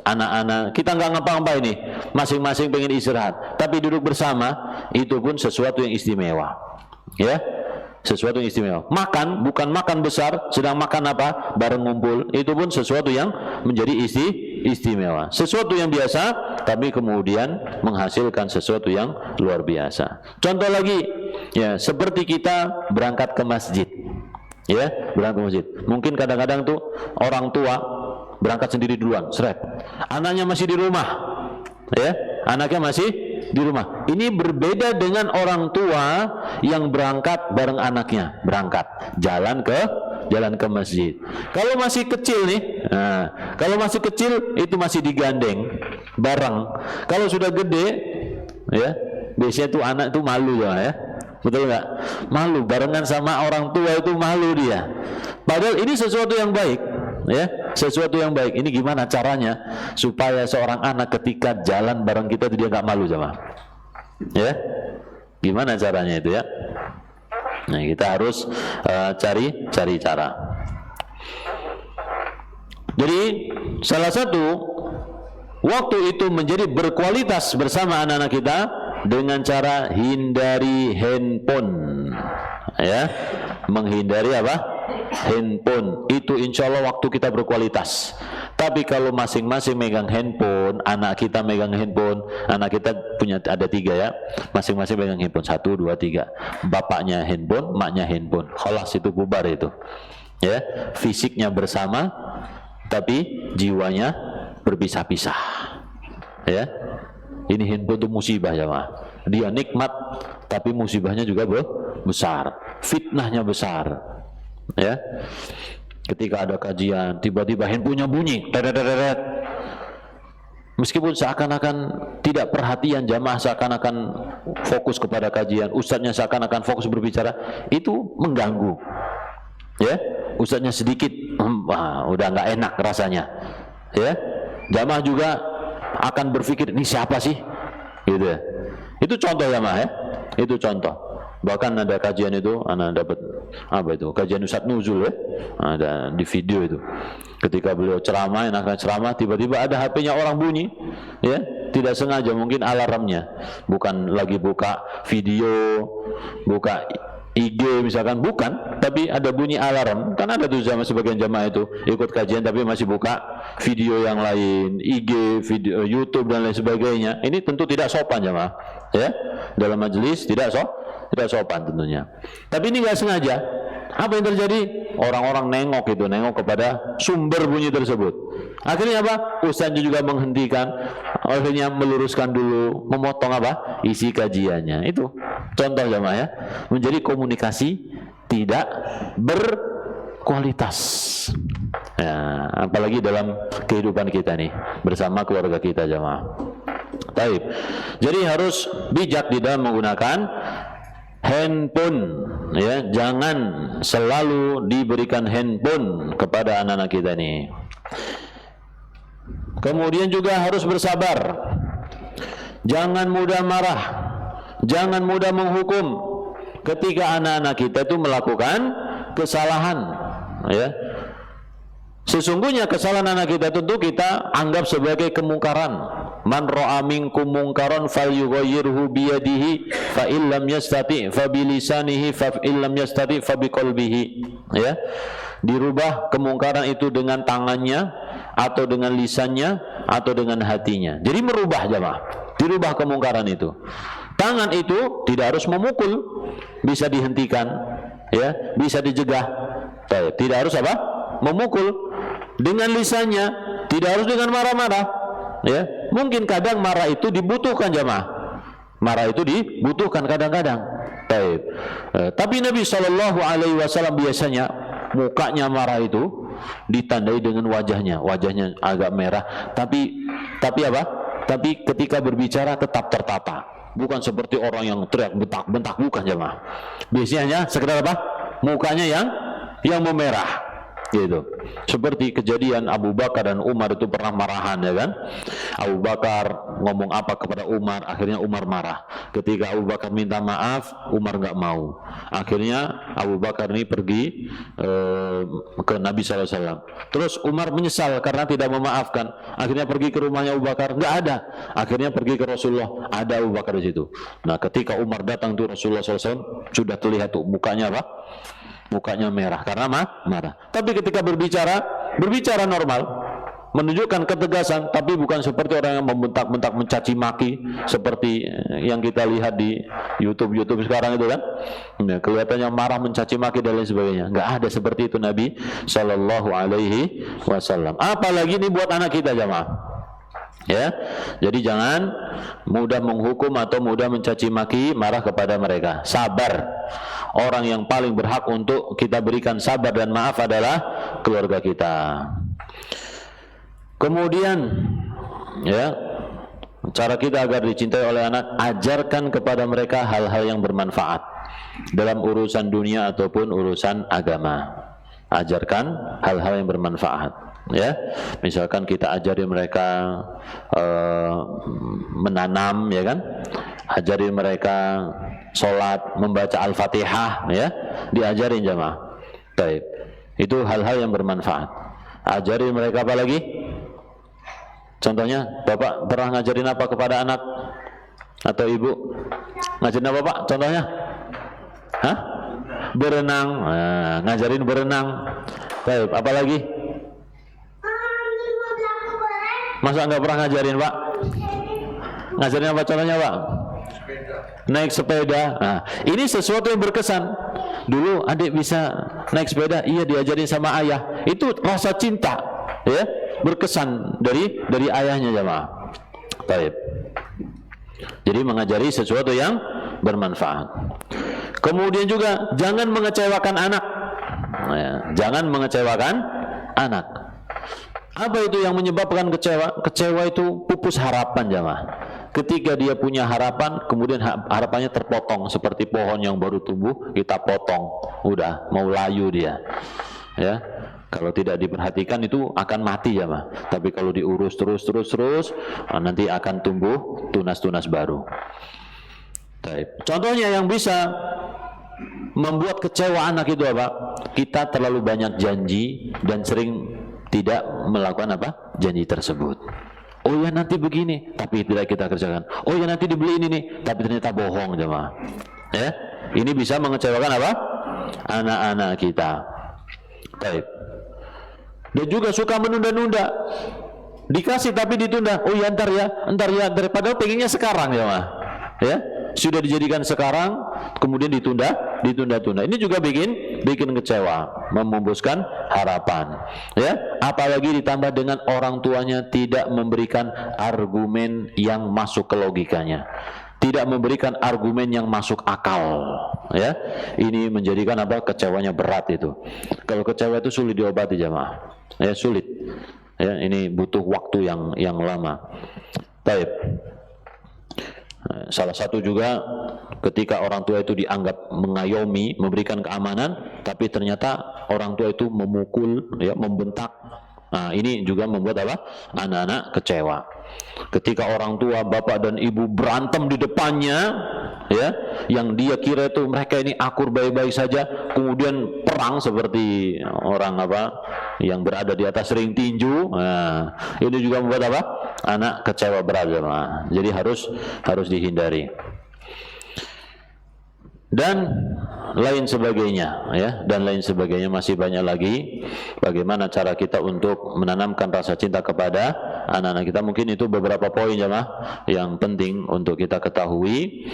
anak-anak, kita nggak ngapa-ngapain nih, masing-masing pengen istirahat, tapi duduk bersama, itu pun sesuatu yang istimewa, ya, sesuatu yang istimewa. Makan bukan makan besar, sedang makan apa? Bareng ngumpul, itu pun sesuatu yang menjadi istimewa. Sesuatu yang biasa, tapi kemudian menghasilkan sesuatu yang luar biasa. Contoh lagi, ya, seperti kita berangkat ke masjid, ya, berangkat ke masjid. Mungkin kadang-kadang tuh orang tua berangkat sendiri duluan, seret. Anaknya masih di rumah, ya, anaknya masih di rumah. Ini berbeda dengan orang tua yang berangkat bareng anaknya, berangkat jalan ke masjid. Kalau masih kecil nih, kalau masih kecil itu masih digandeng bareng. Kalau sudah gede, ya, biasanya tuh anak tuh malu ya, betul nggak? Malu barengan sama orang tua itu malu dia. Padahal ini sesuatu yang baik. Ya, sesuatu yang baik. Ini gimana caranya supaya seorang anak ketika jalan bareng kita dia nggak malu sama? Ya, gimana caranya itu ya? Nah, kita harus cari cara. Jadi salah satu waktu itu menjadi berkualitas bersama anak-anak kita dengan cara hindari handphone, ya, menghindari apa? Handphone itu insya Allah waktu kita berkualitas. Tapi kalau masing-masing megang handphone, anak kita megang handphone, anak kita punya ada 3 ya, masing-masing megang handphone 1, 2, 3, bapaknya handphone, maknya handphone, khalas itu bubar itu, ya, fisiknya bersama, tapi jiwanya berpisah-pisah, ya. Ini handphone itu musibah ya, dia nikmat, tapi musibahnya juga besar, fitnahnya besar. Ya, ketika ada kajian tiba-tiba handphonenya bunyi, meskipun seakan-akan tidak perhatian jamaah, seakan-akan fokus kepada kajian, ustadznya seakan-akan fokus berbicara, itu mengganggu, ya, ustadznya sedikit udah nggak enak rasanya, ya, jamaah juga akan berpikir ini siapa sih, gitu ya. Itu contoh jamaah ya, itu contoh. Bahkan ada kajian itu, anak dapat apa itu, kajian Ustadz Nuzul ya, ada di video itu. Ketika beliau ceramah, tiba-tiba ada HP-nya orang bunyi, ya, tidak sengaja, mungkin alarmnya, bukan lagi buka video, buka IG misalkan, bukan, tapi ada bunyi alarm. Kan ada tuh sama sebagian jamaah itu ikut kajian tapi masih buka video yang lain, IG, video YouTube dan lain sebagainya. Ini tentu tidak sopan jamaah, ya, dalam majelis tidak sopan tentunya. Tapi ini nggak sengaja. Apa yang terjadi? Orang-orang nengok kepada sumber bunyi tersebut. Akhirnya apa? Ustaznya juga menghentikan, akhirnya meluruskan dulu, memotong apa? Isi kajiannya. Itu contoh jamaah ya. Menjadi komunikasi tidak berkualitas. Ya, apalagi dalam kehidupan kita nih bersama keluarga kita jamaah. Baik. Jadi harus bijak di dalam menggunakan handphone, ya, jangan selalu diberikan handphone kepada anak-anak kita nih. Kemudian juga harus bersabar, jangan mudah marah, jangan mudah menghukum ketika anak-anak kita itu melakukan kesalahan, ya. Sesungguhnya kesalahan anak kita tentu kita anggap sebagai kemungkaran. Man ra'a minkum mungkaran falyughayyirhu biyadihi fa illam yastati fa bilisanihi fa illam yastati fa biqalbihi, ya. Dirubah kemungkaran itu dengan tangannya atau dengan lisannya atau dengan hatinya. Jadi merubah jemaah, dirubah kemungkaran itu. Tangan itu tidak harus memukul, bisa dihentikan, ya, bisa dicegah. Tidak harus apa? Memukul. Dengan lisannya tidak harus dengan marah-marah, ya, Mungkin kadang marah itu dibutuhkan jamaah. Marah itu dibutuhkan kadang-kadang. Baik. Tapi Nabi Shallallahu Alaihi Wasallam biasanya mukanya marah itu ditandai dengan wajahnya agak merah. Tapi apa? Tapi ketika berbicara tetap tertata. Bukan seperti orang yang teriak bentak-bentak, bukan jemaah. Biasanya sekedar apa? Mukanya yang memerah. Gitu. Seperti kejadian Abu Bakar dan Umar itu pernah marahan, ya kan? Abu Bakar ngomong apa kepada Umar, akhirnya Umar marah. Ketika Abu Bakar minta maaf, Umar nggak mau. Akhirnya Abu Bakar ini pergi ke Nabi SAW. Terus Umar menyesal karena tidak memaafkan. Akhirnya pergi ke rumahnya Abu Bakar, nggak ada. Akhirnya pergi ke Rasulullah, ada Abu Bakar di situ. Nah, ketika Umar datang tuh Rasulullah SAW sudah terlihat tuh mukanya apa? Mukanya merah karena marah. Tapi ketika berbicara normal, menunjukkan ketegasan, tapi bukan seperti orang yang membentak-bentak, mencaci maki seperti yang kita lihat di YouTube sekarang itu kan. Nah, kelihatannya marah, mencaci maki dan lain sebagainya. Nggak ada seperti itu Nabi Shallallahu Alaihi Wasallam. Apalagi ini buat anak kita jamaah. Ya, jadi jangan mudah menghukum atau mudah mencaci maki, marah kepada mereka. Sabar. Orang yang paling berhak untuk kita berikan sabar dan maaf adalah keluarga kita. Kemudian, ya, cara kita agar dicintai oleh anak, ajarkan kepada mereka hal-hal yang bermanfaat dalam urusan dunia ataupun urusan agama. Ajarkan hal-hal yang bermanfaat. Ya, misalkan kita ajari mereka menanam, ya kan, ajari mereka sholat, membaca Al-Fatihah, ya, diajarin jamaah. Baik, itu hal-hal yang bermanfaat. Ajari mereka apa lagi? Contohnya, bapak pernah ngajarin apa kepada anak atau ibu? Ngajarin apa pak? Contohnya? Hah? Berenang. Nah, ngajarin berenang. Baik, apa lagi? Masa nggak pernah ngajarin pak? Ngajarin apa contohnya pak? Naik sepeda. Nah, ini sesuatu yang berkesan. Dulu adik bisa naik sepeda, iya diajarin sama ayah. Itu rasa cinta, ya, berkesan dari ayahnya jemaah. Baik. Jadi mengajari sesuatu yang bermanfaat. Kemudian juga jangan mengecewakan anak. Ya, jangan mengecewakan anak. Apa itu yang menyebabkan kecewa? Kecewa itu pupus harapan jemaah. Ketika dia punya harapan, kemudian harapannya terpotong seperti pohon yang baru tumbuh, kita potong, udah mau layu dia. Ya, kalau tidak diperhatikan itu akan mati jemaah. Tapi kalau diurus terus, nanti akan tumbuh tunas-tunas baru. Contohnya yang bisa membuat kecewa anak itu apa? Kita terlalu banyak janji dan sering tidak melakukan apa? Janji tersebut. Oh ya nanti begini, tapi tidak kita kerjakan. Oh ya nanti dibeli ini nih, tapi ternyata bohong jemaah. Ya, ini bisa mengecewakan apa? Anak-anak kita. Baik. Dan juga suka menunda-nunda. Dikasih tapi ditunda. Oh ya ntar ya, daripada pengennya sekarang jemaah. Ya, sudah dijadikan sekarang, kemudian ditunda. Ini juga bikin kecewa, membuskan harapan. Ya, apalagi ditambah dengan orang tuanya tidak memberikan argumen yang masuk ke logikanya, tidak memberikan argumen yang masuk akal. Ya, ini menjadikan apa? Kecewanya berat itu. Kalau kecewa itu sulit diobati jemaah. Ya, sulit. Ya, ini butuh waktu yang lama. Baik. Salah satu juga ketika orang tua itu dianggap mengayomi, memberikan keamanan, tapi ternyata orang tua itu memukul, ya, membentak. Nah, ini juga membuat apa? Anak-anak kecewa. Ketika orang tua, bapak dan ibu berantem di depannya, ya, yang dia kira itu mereka ini akur baik-baik saja, kemudian perang seperti orang apa? Yang berada di atas ring tinju. Nah, ini juga membuat apa? Anak kecewa berat, jemaah. Jadi harus dihindari. Dan lain sebagainya, ya, dan lain sebagainya, masih banyak lagi bagaimana cara kita untuk menanamkan rasa cinta kepada anak-anak kita. Mungkin itu beberapa poin jemaah yang penting untuk kita ketahui.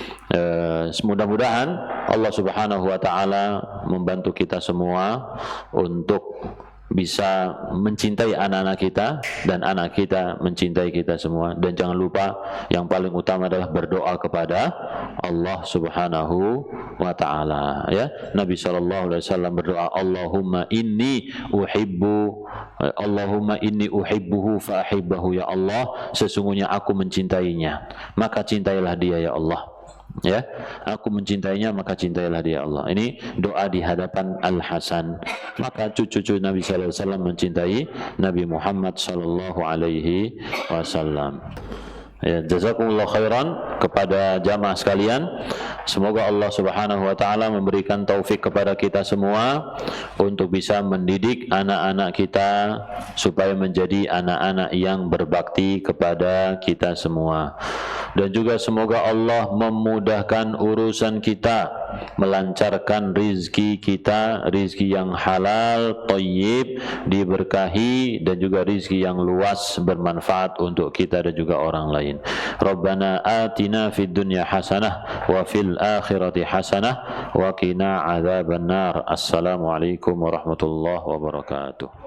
Mudah-mudahan Allah Subhanahu wa taala membantu kita semua untuk bisa mencintai anak-anak kita dan anak kita mencintai kita semua. Dan jangan lupa yang paling utama adalah berdoa kepada Allah Subhanahu wa taala, ya. Nabi sallallahu alaihi wasallam berdoa, Allahumma inni uhibbuhu fa ahibbahu, ya Allah, sesungguhnya aku mencintainya, maka cintailah dia ya Allah. Ya, aku mencintainya maka cintailah dia Allah. Ini doa di hadapan Al-Hasan. Maka cucu-cucu Nabi sallallahu alaihi wasallam mencintai Nabi Muhammad sallallahu alaihi wasallam. Ya, jazakumullah khairan kepada jamaah sekalian. Semoga Allah Subhanahu wa taala memberikan taufik kepada kita semua untuk bisa mendidik anak-anak kita supaya menjadi anak-anak yang berbakti kepada kita semua. Dan juga semoga Allah memudahkan urusan kita, melancarkan rizki kita, rizki yang halal, thayyib, diberkahi, dan juga rizki yang luas, bermanfaat untuk kita dan juga orang lain. Rabbana atina fid dunya hasanah wa fil akhirati hasanah wa qina adzabannar. Assalamualaikum warahmatullahi wabarakatuh.